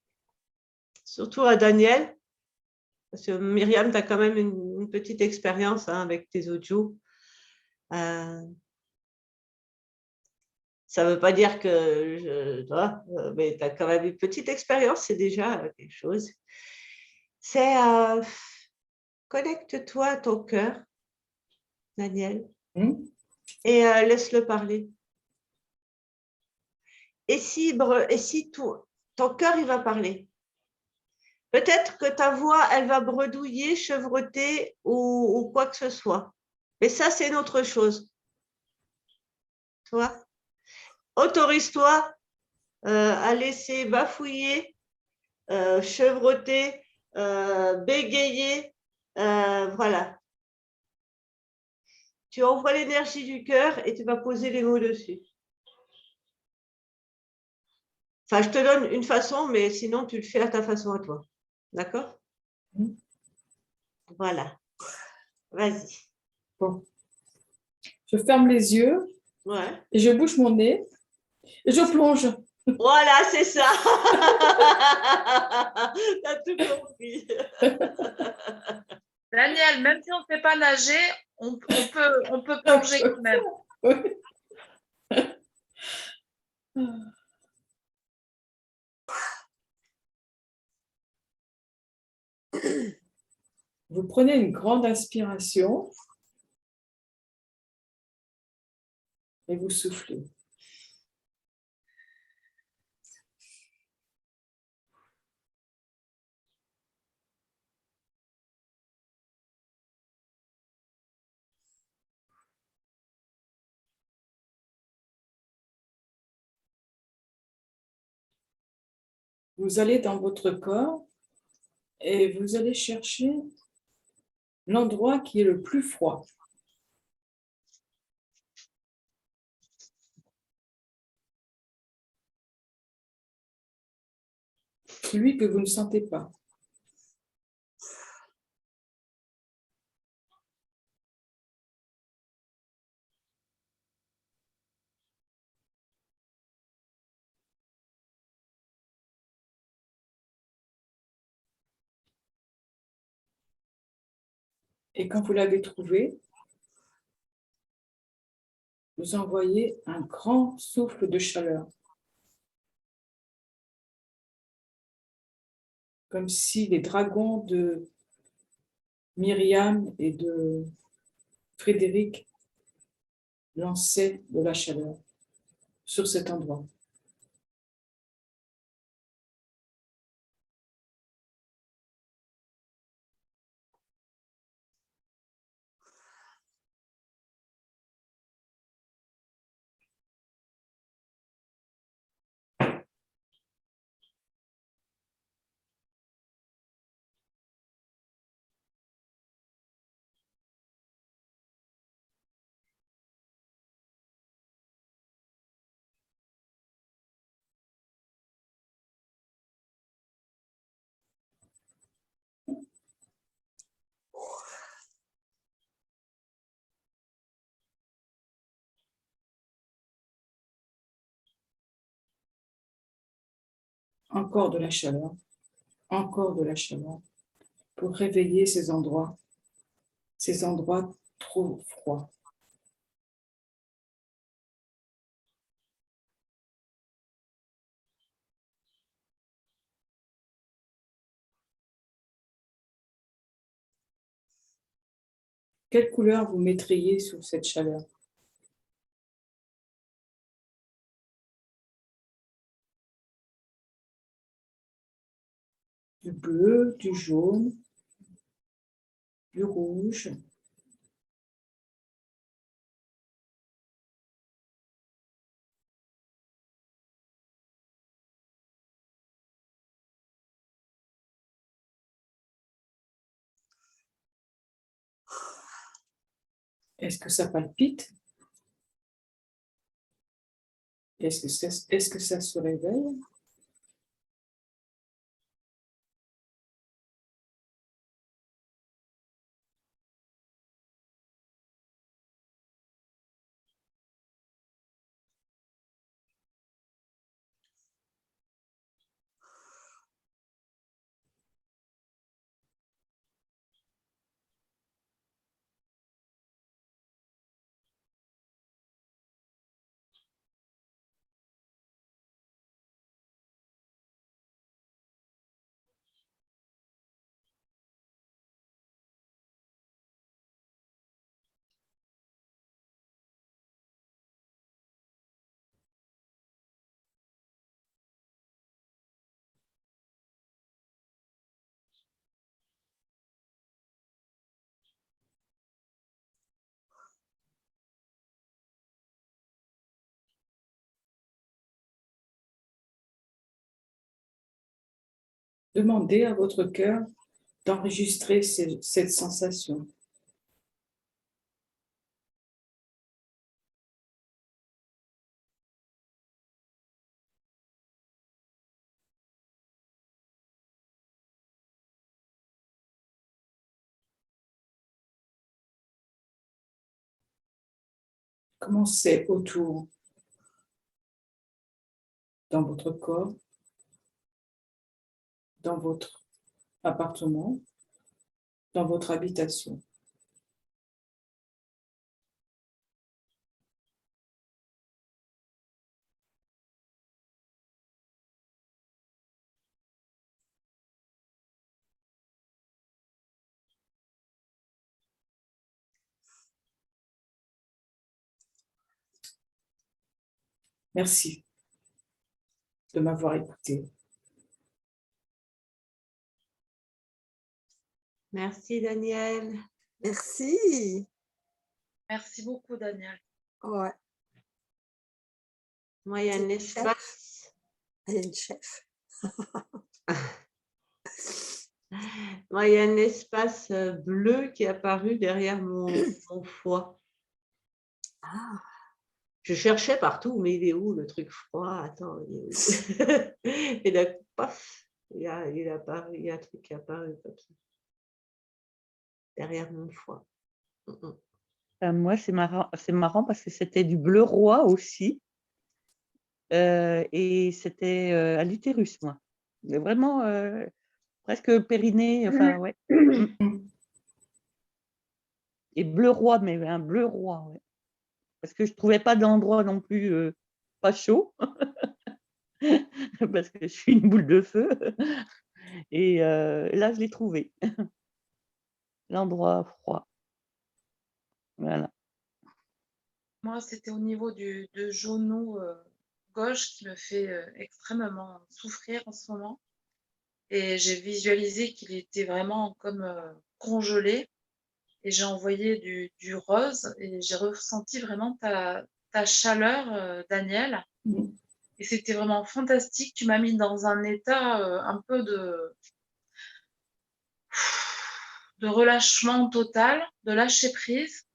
surtout à Daniel, parce que Myriam, tu as quand même une petite expérience avec tes audios. Ça ne veut pas dire que mais tu as quand même une petite expérience, c'est déjà quelque chose. C'est connecte-toi à ton cœur, Daniel, et laisse-le parler. et si ton cœur, il va parler. Peut-être que ta voix, elle va bredouiller, chevreter ou quoi que ce soit. Mais ça, c'est une autre chose. Tu vois? Autorise-toi à laisser bafouiller, chevroter, bégayer. Voilà. Tu envoies l'énergie du cœur et tu vas poser les mots dessus. Enfin, je te donne une façon, mais sinon, tu le fais à ta façon à toi. D'accord? Voilà. Vas-y. Bon. Je ferme les yeux Ouais. et je bouche mon nez et je plonge. Voilà, c'est ça. T'as tout compris. Daniel, même si on ne sait pas nager, on peut plonger quand même. Vous prenez une grande inspiration et vous soufflez. Vous allez dans votre corps et vous allez chercher l'endroit qui est le plus froid. Celui que vous ne sentez pas. Et quand vous l'avez trouvé, vous envoyez un grand souffle de chaleur. Comme si les dragons de Myriam et de Frédéric lançaient de la chaleur sur cet endroit. Encore de la chaleur, encore de la chaleur, pour réveiller ces endroits trop froids. Quelle couleur vous mettriez sur cette chaleur? Du bleu, du jaune, du rouge. Est-ce que ça palpite? Est-ce que ça se réveille? demandez à votre cœur d'enregistrer cette sensation. Comment c'est autour, dans votre corps, dans votre appartement, dans votre habitation. Merci de m'avoir écouté. Merci, Daniel. Merci. Merci beaucoup, Daniel. Ouais. Moi, il y a un espace. Elle est une chef. Moi, il y a un espace bleu qui est apparu derrière mon foie. Ah. Je cherchais partout, mais il est où le truc froid? Attends, il est où? Et là, paf, il y a un truc qui est apparu comme ça, derrière mon foie. Moi, c'est marrant parce que c'était du bleu roi aussi. Et c'était à l'utérus, moi. Mais vraiment presque périnée, enfin, ouais. Et bleu roi, mais un bleu roi, ouais. Parce que je ne trouvais pas d'endroit non plus pas chaud, parce que je suis une boule de feu. Et là, je l'ai trouvé, l'endroit froid. Voilà. Moi, c'était au niveau de genou gauche qui me fait extrêmement souffrir en ce moment. Et j'ai visualisé qu'il était vraiment comme congelé. Et j'ai envoyé du rose et j'ai ressenti vraiment ta chaleur, Daniel. Et c'était vraiment fantastique. Tu m'as mis dans un état un peu de relâchement total, de lâcher prise.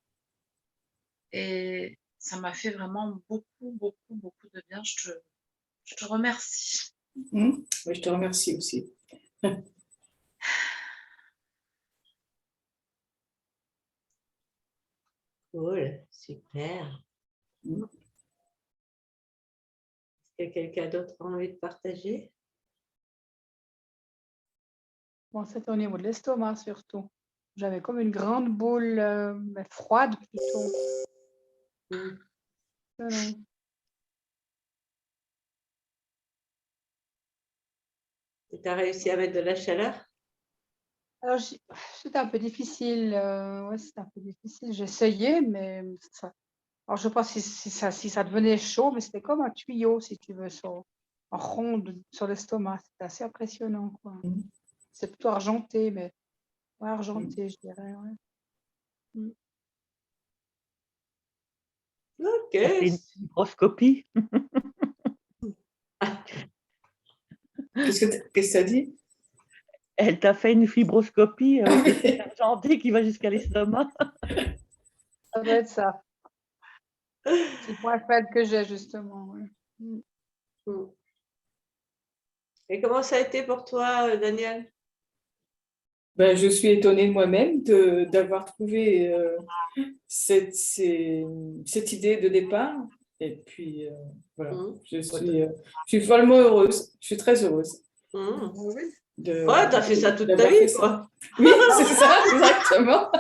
Et ça m'a fait vraiment beaucoup, beaucoup, beaucoup de bien. Je te remercie. Oui, je te remercie aussi. Cool, super. Est-ce qu'il y a quelqu'un d'autre qui a envie de partager? Bon, c'était au niveau de l'estomac surtout. J'avais comme une grande boule, mais froide plutôt. Non. Et tu as réussi à mettre de la chaleur? Alors, c'était un peu difficile. Ouais, c'était un peu difficile. J'ai essayé, mais ça. Alors, je ne sais pas si ça devenait chaud, mais c'était comme un tuyau, si tu veux, en ronde sur l'estomac. C'était assez impressionnant, quoi. C'est plutôt argenté, mais ouais, argenté, je dirais. Ouais. Ok. Ça fait une fibroscopie. Qu'est-ce que tu as dit? Elle t'a fait une fibroscopie avec le truc argenté qui va jusqu'à l'estomac. Ça doit être ça. C'est le point faible que j'ai, justement. Ouais. Et comment ça a été pour toi, Daniel? Ben, je suis étonnée de moi-même d'avoir trouvé cette idée de départ. Et puis, voilà, je suis follement heureuse. Je suis très heureuse. Ouais, tu as fait ça toute ta vie, quoi. Oui, c'est ça, exactement.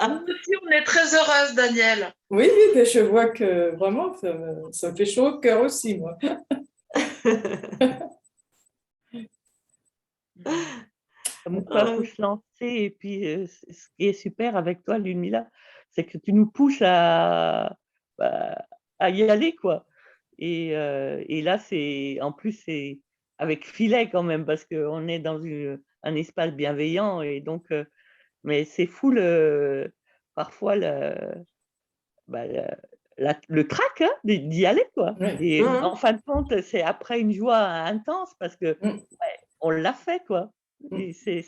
Nous aussi, on est très heureuse, Daniel. Oui, mais je vois que vraiment, ça me fait chaud au cœur aussi, moi. Comme quoi, il faut se lancer. Et puis, ce qui est super avec toi, Lumila, c'est que tu nous pousses à y aller, quoi. Et là, en plus, c'est avec filet quand même, parce qu'on est dans un espace bienveillant. Et donc, mais c'est fou, parfois, le trac hein, d'y aller, quoi. Ouais. Et en fin de compte, c'est après une joie intense parce que on l'a fait, quoi. Et c'est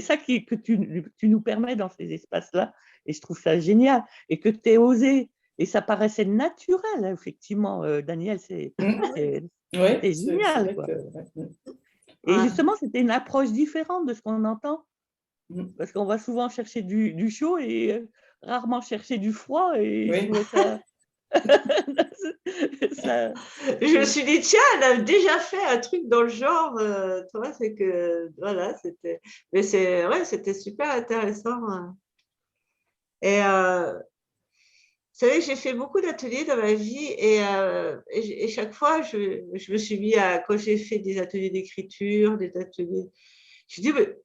ça que tu nous permets dans ces espaces-là. Et je trouve ça génial. Et que tu aies osé. Et ça paraissait naturel, hein, effectivement, Daniel. C'était génial, vrai quoi. que, Et justement, c'était une approche différente de ce qu'on entend. Parce qu'on va souvent chercher du chaud et rarement chercher du froid. Et je trouvais ça. Je me suis dit, tiens, elle a déjà fait un truc dans le genre. Tu vois, c'est que, voilà, c'était. Mais c'était super intéressant. Et vous savez, j'ai fait beaucoup d'ateliers dans ma vie et chaque fois, je me suis mis à, quand j'ai fait des ateliers d'écriture, des ateliers, je dis, mais,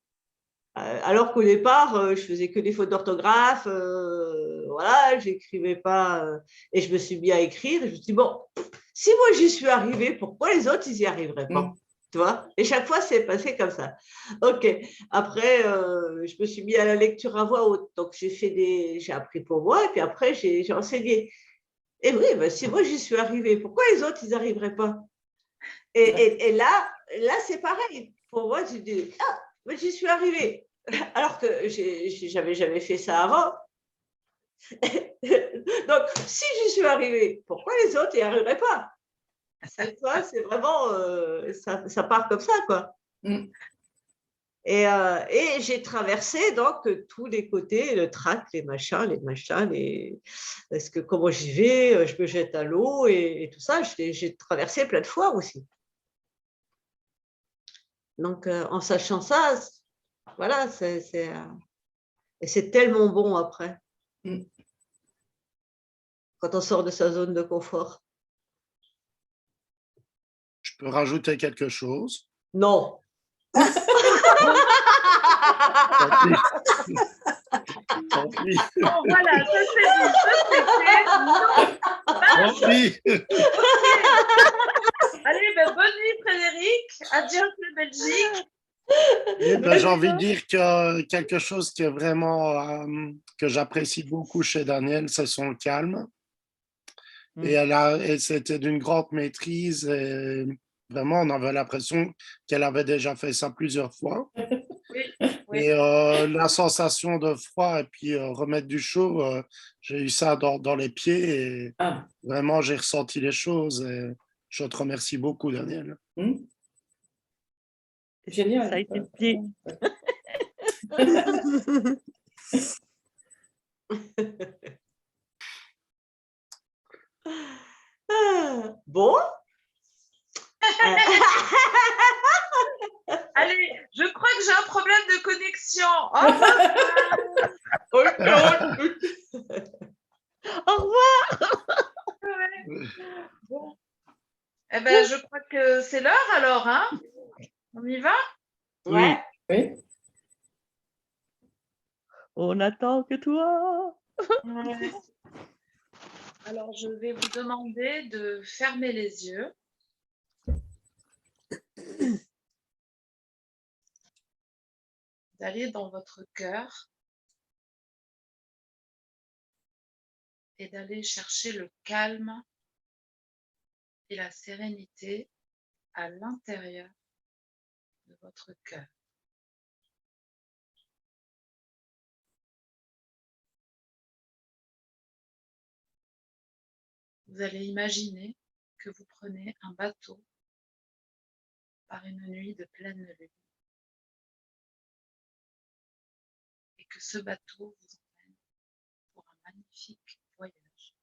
alors qu'au départ, je faisais que des fautes d'orthographe, voilà, j'écrivais pas, et je me suis mis à écrire, et je me suis dit, bon, si moi j'y suis arrivée, pourquoi les autres, ils n'y arriveraient pas? Tu vois? Et chaque fois, c'est passé comme ça. OK. Après, je me suis mis à la lecture à voix haute. Donc, j'ai appris pour moi, et puis après, j'ai enseigné. Et oui, ben, si moi j'y suis arrivée, pourquoi les autres, ils n'arriveraient pas? Et là, c'est pareil. Pour moi, tu dis, ah, mais j'y suis arrivée. Alors que j'avais jamais fait ça avant. Donc, si j'y suis arrivée, pourquoi les autres n'y arriveraient pas? C'est vraiment, ça part comme ça, quoi. Et j'ai traversé donc tous les côtés, le trac, les machins, est-ce que comment j'y vais, je me jette à l'eau et tout ça. J'ai traversé plein de fois aussi. Donc, en sachant ça, voilà, et c'est tellement bon après, quand on sort de sa zone de confort. Je peux rajouter quelque chose? Non. Tant pis. Bon, voilà, ça c'est dit, ça c'est fait. Non. Allez, ben, bonne nuit Frédéric, adieu la Belgique. J'ai envie de dire que quelque chose qui est vraiment que j'apprécie beaucoup chez Daniel, c'est son calme. Et c'était d'une grande maîtrise. Et vraiment, on avait l'impression qu'elle avait déjà fait ça plusieurs fois. Et la sensation de froid et puis remettre du chaud, j'ai eu ça dans les pieds et vraiment, j'ai ressenti les choses. Et je te remercie beaucoup, Daniel. Génial. Ça a été le pied. Bon. Allez, je crois que j'ai un problème de connexion. Au revoir. Bon. Eh ben, je crois que c'est l'heure alors, hein? On y va? Ouais. Oui. On attend que toi. Ouais. Alors, je vais vous demander de fermer les yeux. D'aller dans votre cœur et d'aller chercher le calme et la sérénité à l'intérieur de votre cœur. Vous allez imaginer que vous prenez un bateau par une nuit de pleine lune et que ce bateau vous emmène pour un magnifique voyage.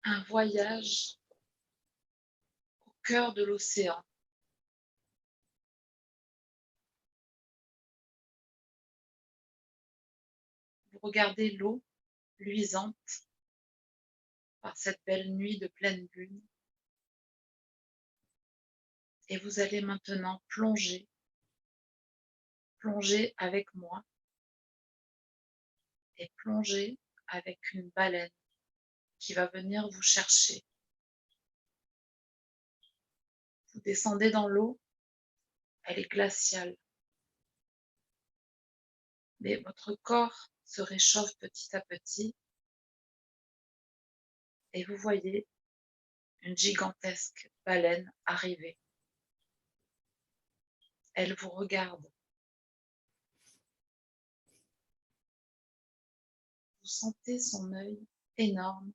Un voyage au cœur de l'océan. Vous regardez l'eau luisante par cette belle nuit de pleine lune et vous allez maintenant plonger avec moi et plonger avec une baleine qui va venir vous chercher. Vous descendez dans l'eau, elle est glaciale. mais votre corps se réchauffe petit à petit et vous voyez une gigantesque baleine arriver. Elle vous regarde. Vous sentez son œil énorme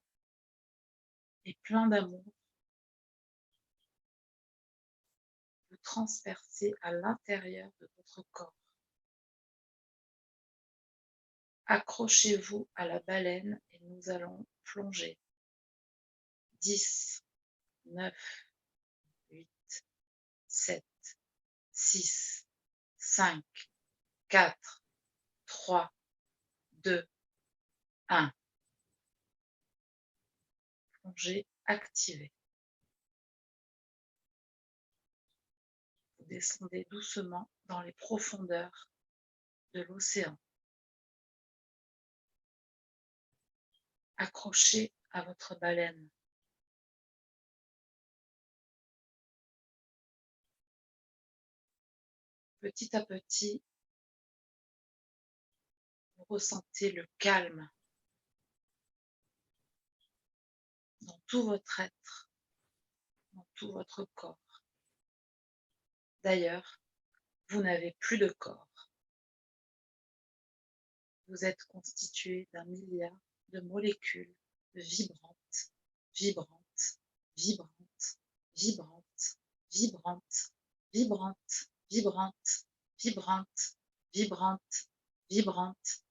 et plein d'amour vous transpercer à l'intérieur de votre corps. Accrochez-vous à la baleine et nous allons plonger. 10, 9, 8, 7, 6, 5, 4, 3, 2, 1. Plongée activée. Vous descendez doucement dans les profondeurs de l'océan. Accrochez à votre baleine. Petit à petit, vous ressentez le calme dans tout votre être, dans tout votre corps. D'ailleurs, vous n'avez plus de corps. Vous êtes constitué d'un milliard de molécules vibrantes, vibrantes, vibrantes, vibrantes, vibrantes, vibrantes, vibrantes, vibrantes, vibrantes, vibrantes,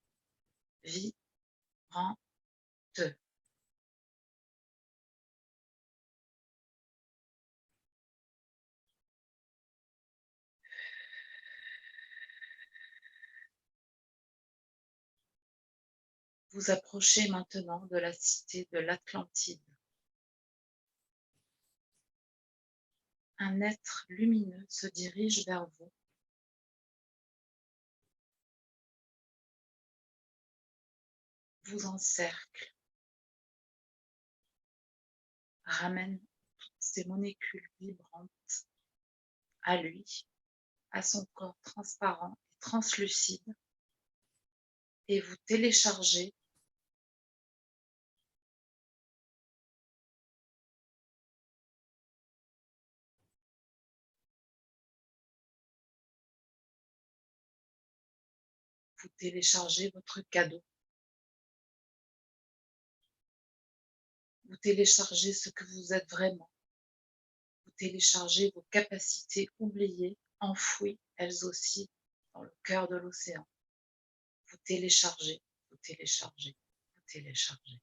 vibrantes. Vous approchez maintenant de la cité de l'Atlantide. Un être lumineux se dirige vers vous. Vous encercle. Ramène toutes ces molécules vibrantes à lui, à son corps transparent et translucide, et vous téléchargez votre cadeau. Vous téléchargez ce que vous êtes vraiment. Vous téléchargez vos capacités oubliées, enfouies, elles aussi, dans le cœur de l'océan. Vous téléchargez, vous téléchargez, vous téléchargez.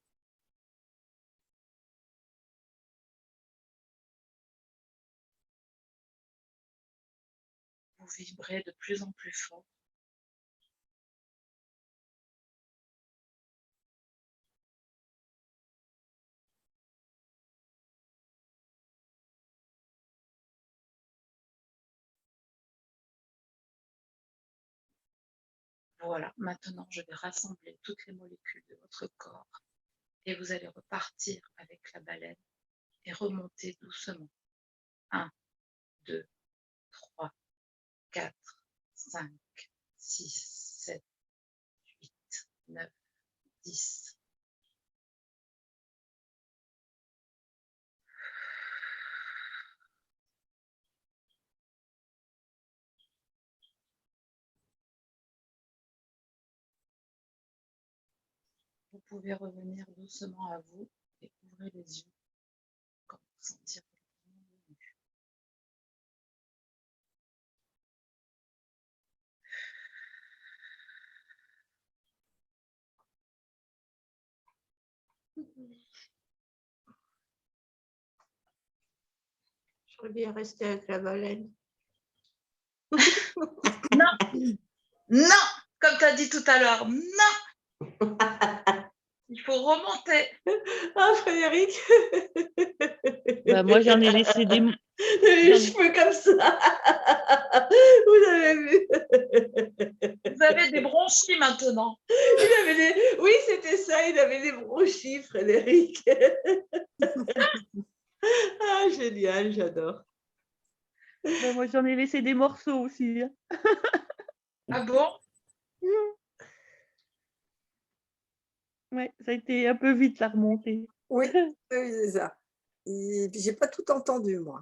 Vous vibrez de plus en plus fort. Voilà, maintenant je vais rassembler toutes les molécules de votre corps et vous allez repartir avec la baleine et remonter doucement. 1, 2, 3, 4, 5, 6, 7, 8, 9, 10. Vous pouvez revenir doucement à vous et ouvrez les yeux quand vous sentirez le moment venu. J'aurais bien resté avec la baleine. Non, non, comme tu as dit tout à l'heure, non. Il faut remonter. Ah, Frédéric. Bah, moi, j'en ai laissé des... Les cheveux comme ça. Vous avez vu. Vous avez des bronchies maintenant. Oui, c'était ça, il avait des bronchies, Frédéric. Ah, génial, j'adore. Bah, moi, j'en ai laissé des morceaux aussi. Ah bon? Ouais, ça a été un peu vite la remontée. Oui, oui, c'est ça. Et puis, j'ai pas tout entendu, moi.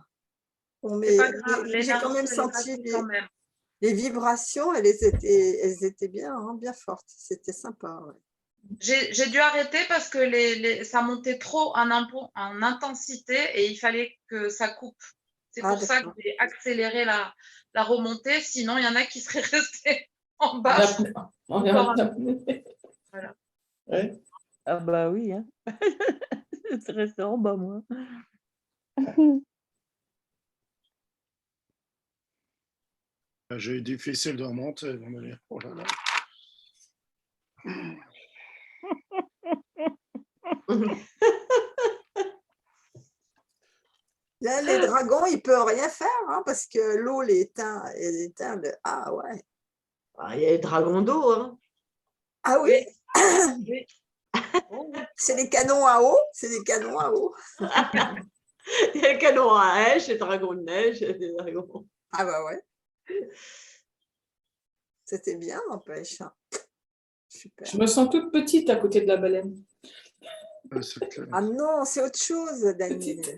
Bon, C'est mais pas grave, j'ai quand même l'énergie, elle est senti passée quand même. les vibrations, elles étaient bien, hein, bien fortes. C'était sympa. Ouais. J'ai dû arrêter parce que ça montait trop en intensité et il fallait que ça coupe. C'est Ah, pour ça que d'accord. j'ai accéléré la remontée. Sinon, il y en a qui seraient restés en On bas. a- on a- Encore un peu. Voilà. Ouais. Ah bah oui, hein. C'est resté en bas, moi. J'ai eu difficile de remonter. Mais, oh là là. Là, les dragons, ils peuvent rien faire, hein, parce que l'eau les éteint. Ah ouais. Ah, il y a les dragons d'eau, hein. Ah oui, Oui. c'est des canons à eau. C'est des canons à eau. Il y a le canon à neige, les dragons de neige, les dragons. Ah bah ouais. C'était bien, n'empêche. Super. Je me sens toute petite à côté de la baleine. C'est clair. Ah non, c'est autre chose, Daniel. Petite.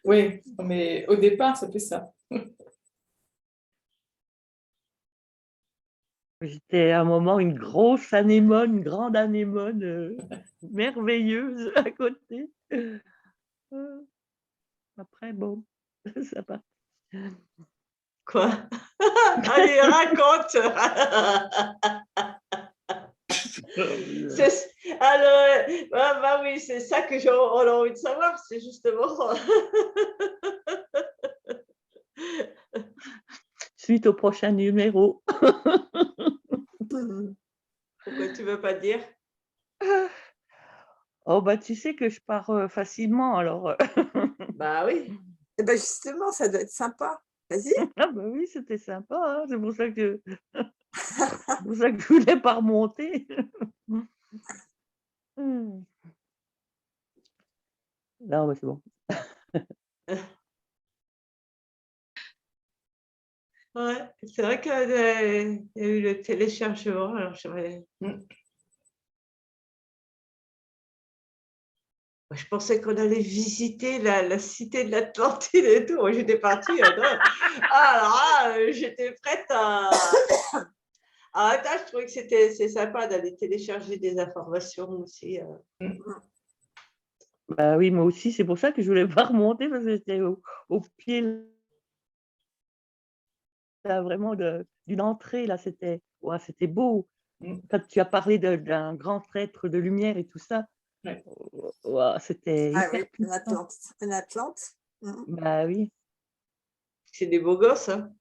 Oui, mais au départ, ça fait ça. J'étais à un moment une grosse anémone, une grande anémone merveilleuse à côté. Après, bon, ça part. Quoi? Allez, raconte. Alors, bah oui, c'est ça que on a envie de savoir, c'est justement. Suite au prochain numéro. Pourquoi tu veux pas dire? Oh bah tu sais que je pars facilement, alors. Bah oui. Eh ben justement, ça doit être sympa. Vas-y. Ah bah oui, c'était sympa, hein. C'est pour ça que je voulais pas remonter. Non, mais c'est bon. Ouais, c'est vrai qu'il y a eu le téléchargement. Alors, je pensais qu'on allait visiter la cité de l'Atlantide et tout. Moi, j'étais partie. J'étais prête à. Je trouvais que c'est sympa d'aller télécharger des informations aussi. Bah oui, moi aussi, c'est pour ça que je voulais pas remonter parce que j'étais au pied là, vraiment d'une entrée là, c'était beau. Quand tu as parlé d'un grand être de lumière et tout ça, Ouais. c'était Ah hyper oui, puissant. un Atlante. Bah oui, C'est des beaux gosses. Hein.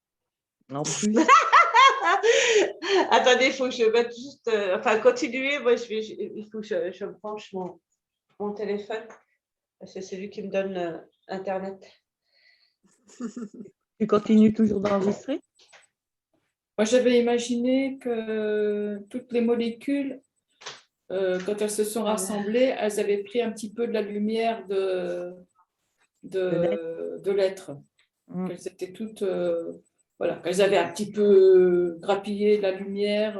en plus. Attendez, il faut que je mette juste. Continuez. Moi, il faut que je branche mon téléphone. Parce que c'est lui qui me donne Internet. Tu continues toujours d'enregistrer? Moi, j'avais imaginé que toutes les molécules, quand elles se sont rassemblées, elles avaient pris un petit peu de la lumière de l'être. Qu'elles étaient toutes, voilà, qu'elles avaient un petit peu grappillé de la lumière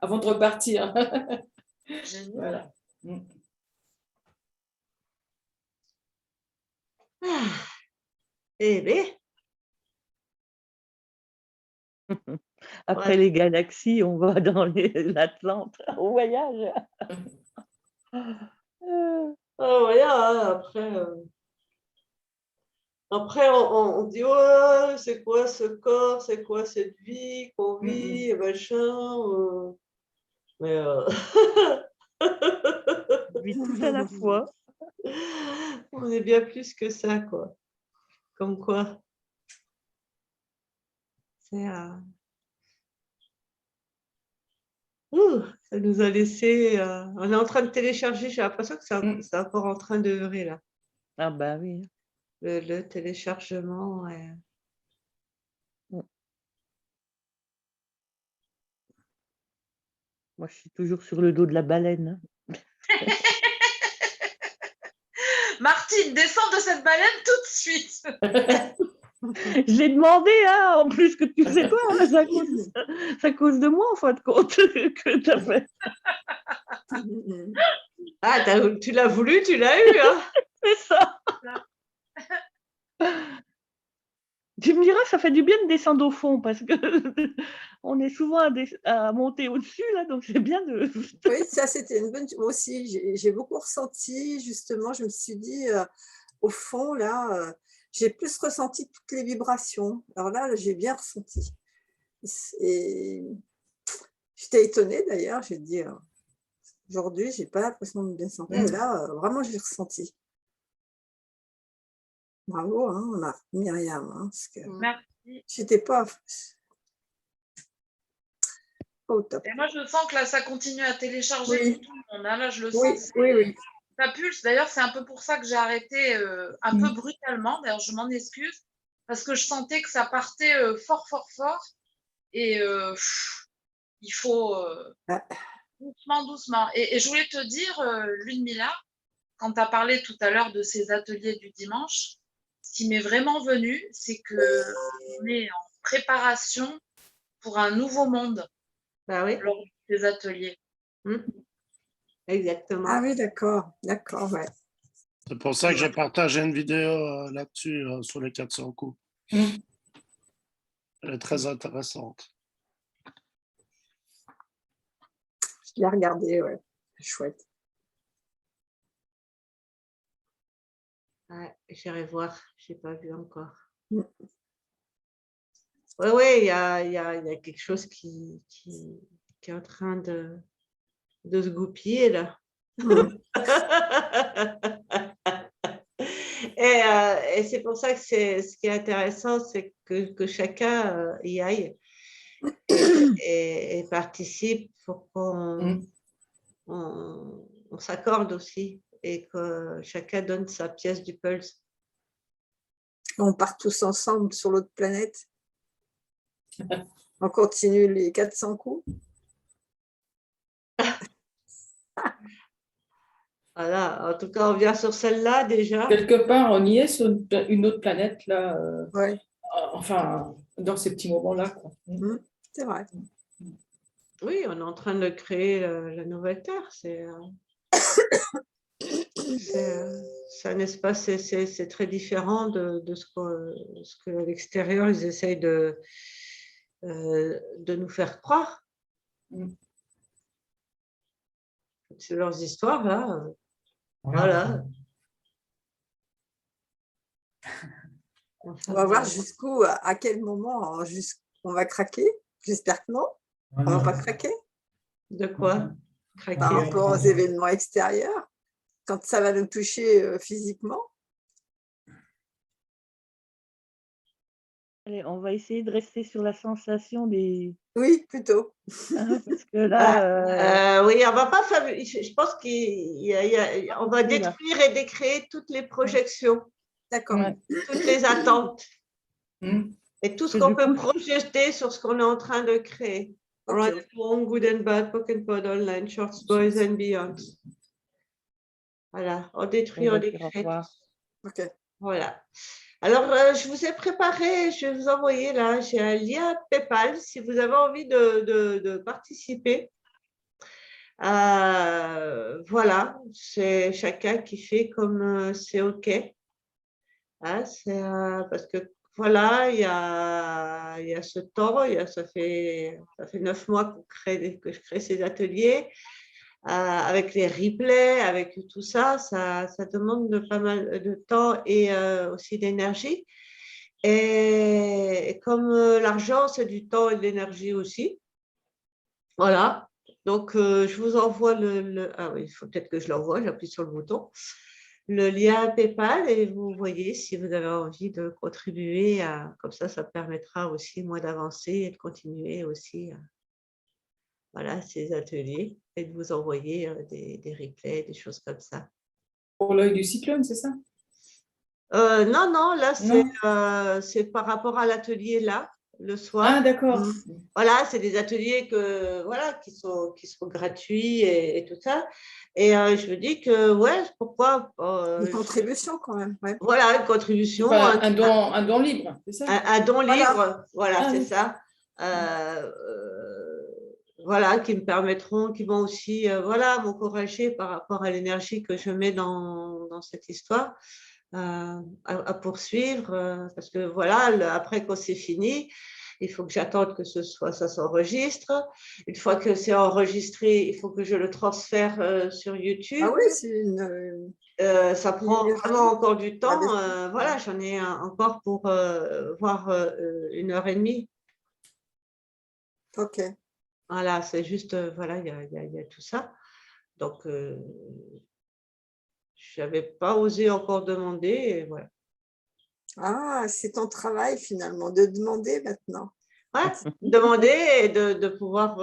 avant de repartir. Voilà. Eh bien. Après les galaxies, on va dans l'Atlante au voyage. Voilà, après on dit oh, c'est quoi ce corps, c'est quoi cette vie qu'on vit, et machin. Mais On vit tout à la fois. On est bien plus que ça, quoi. Comme quoi. C'est ça nous a laissé. On est en train de télécharger. J'ai l'impression que c'est encore en train d'œuvrer là. Ah bah oui. Le téléchargement. Moi, je suis toujours sur le dos de la baleine. Martine, descends de cette baleine tout de suite. Je l'ai demandé, hein, en plus que tu sais pas, hein, c'est à cause de moi, en fin de compte, que tu as fait. Ah, tu l'as voulu, tu l'as eu, hein. C'est ça. Tu me diras, ça fait du bien de descendre au fond parce que on est souvent à monter au-dessus, là, donc c'est bien de. Oui, ça c'était une bonne. Moi aussi, j'ai beaucoup ressenti, justement, je me suis dit, au fond, là, j'ai plus ressenti toutes les vibrations. Alors là, j'ai bien ressenti. Et j'étais étonnée d'ailleurs, j'ai dit, aujourd'hui, j'ai pas l'impression de descendre. Mais là, vraiment, j'ai ressenti. Bravo, hein, Myriam, hein, parce que Merci. j'étais pas au top. Et moi, je sens que là, ça continue à télécharger Oui. pour tout le monde, hein. Là, je le Oui, sens. oui. Ça pulse. D'ailleurs, c'est un peu pour ça que j'ai arrêté un peu brutalement. D'ailleurs, je m'en excuse parce que je sentais que ça partait fort, fort, fort. Et il faut doucement, doucement. Et je voulais te dire, Ludmilla, quand tu as parlé tout à l'heure de ces ateliers du dimanche, ce qui m'est vraiment venu, c'est qu'on est en préparation pour un nouveau monde Bah oui. lors de ces ateliers. Exactement. Ah oui, d'accord, ouais. C'est pour ça que j'ai partagé une vidéo là-dessus, sur les 400 coups. Elle est très intéressante. Je l'ai regardé, ouais. Chouette. Ouais, j'irai voir, je n'ai pas vu encore. Oui, il y a quelque chose qui est en train de se goupiller là. Et c'est pour ça que ce qui est intéressant, c'est que chacun y aille et participe pour qu'on s'accorde aussi et que chacun donne sa pièce du puzzle. On part tous ensemble sur l'autre planète. On continue les 400 coups. Voilà, en tout cas, on vient sur celle-là déjà. Quelque part, on y est sur une autre planète, là. Ouais. Enfin, dans ces petits moments-là, quoi. C'est vrai. Oui, on est en train de créer la nouvelle Terre. C'est un espace, c'est très différent de ce que à l'extérieur, ils essayent de nous faire croire. C'est leurs histoires, là. Voilà. On va voir à quel moment on va craquer. J'espère que non. On ne va pas craquer. De quoi craquer? Par rapport aux événements extérieurs, quand ça va nous toucher physiquement. Allez, on va essayer de rester sur la sensation des. Oui, plutôt. Parce que là. Oui, on va pas faire. Je pense qu'on va détruire et décréer toutes les projections. D'accord. Toutes les attentes. Et tout ce qu'on peut projeter sur ce qu'on est en train de créer. Right, wrong, good and bad, poke and pod, online, shorts, boys and beyond. Voilà, on détruit, on décrée. Ok. Voilà. Alors, je vous ai préparé, je vais vous envoyer là, j'ai un lien PayPal si vous avez envie de participer. Voilà, c'est chacun qui fait comme c'est OK. Hein, parce que voilà, il y a ce temps, ça fait 9 mois que je crée ces ateliers. Avec les replays, avec tout ça, ça demande pas mal de temps et aussi d'énergie. Et comme l'argent, c'est du temps et de l'énergie aussi. Voilà. Donc, je vous envoie Ah oui, il faut peut-être que je l'envoie, j'appuie sur le bouton. Le lien PayPal et vous voyez si vous avez envie de contribuer. Comme ça permettra aussi, moi, d'avancer et de continuer aussi voilà, ces ateliers et de vous envoyer des replays, des choses comme ça. Pour l'œil du cyclone, c'est ça? Non, là, c'est par rapport à l'atelier là. le soir. Ah, d'accord. Voilà, c'est des ateliers qui sont gratuits et tout ça. Et je me dis que, ouais, pourquoi Une contribution quand même. Ouais. Voilà, une contribution. Un don libre, c'est ça? Un don libre, voilà, Ah, c'est oui. ça. Voilà, qui me permettront, qui vont aussi m'encourager par rapport à l'énergie que je mets dans cette histoire à poursuivre. Parce que voilà, après, quand c'est fini, il faut que j'attende que ça s'enregistre. Une fois que c'est enregistré, il faut que je le transfère sur YouTube. Ah oui, ça prend vraiment encore du temps. Voilà, j'en ai encore pour voir 1h30. Ok. Voilà, c'est juste, voilà, il y a tout ça. Donc, je n'avais pas osé encore demander. Et voilà. Ah, c'est ton travail finalement, de demander maintenant. Ouais, demander et de pouvoir,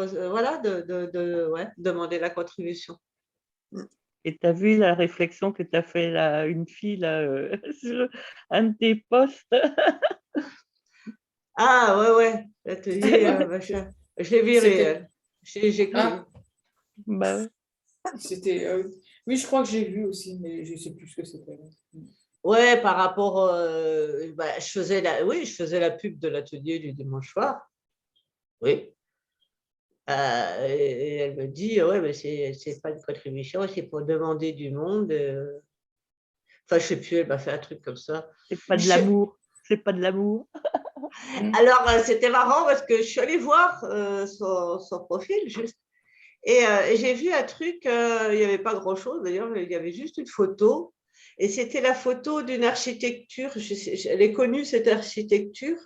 demander la contribution. Et tu as vu la réflexion que tu as fait là, une fille là, sur un de tes posts? Ah, ouais, l'atelier, machin. Je l'ai viré. J'ai Ah. Bah ouais. C'était, oui, je crois que j'ai vu aussi, mais je ne sais plus ce que c'était. Ouais, par rapport, je faisais la pub de l'atelier du dimanche soir. Oui. Et elle me dit, ouais, mais c'est pas une contribution, c'est pour demander du monde. Enfin, je sais plus, elle m'a fait un truc comme ça. C'est pas de l'amour. C'est pas de l'amour. Alors, c'était marrant parce que je suis allée voir son profil juste. Et j'ai vu un truc, il n'y avait pas grand-chose d'ailleurs, il y avait juste une photo. Et c'était la photo d'une architecture, elle est connue cette architecture,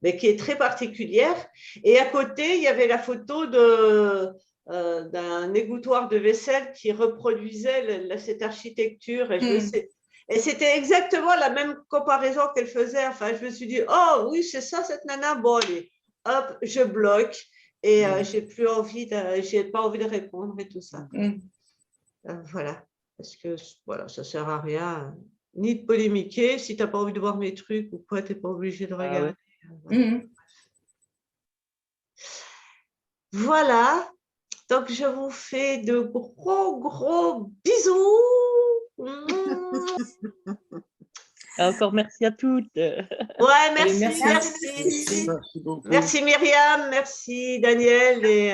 mais qui est très particulière. Et à côté, il y avait la photo d'un égouttoir de vaisselle qui reproduisait cette architecture. Et c'était exactement la même comparaison qu'elle faisait. Enfin, je me suis dit, oh oui, c'est ça cette nana, bon allez, hop, je bloque. Et j'ai pas envie de répondre et tout ça. Voilà, parce que voilà, ça sert à rien ni de polémiquer. Si tu n'as pas envie de voir mes trucs ou quoi, tu n'es pas obligé de regarder. Voilà, donc je vous fais de gros bisous. Encore merci à toutes. Ouais, merci. Merci beaucoup. Merci Myriam, merci Daniel. Et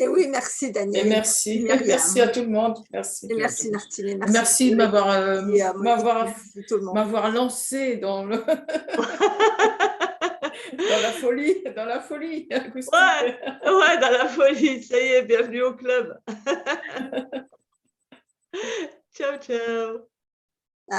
oui, merci Daniel. Et merci. Merci à tout le monde. Merci. Et merci Martine. Merci de m'avoir lancé dans le dans la folie. Ouais, dans la folie. Ça y est, bienvenue au club. Ciao, ciao.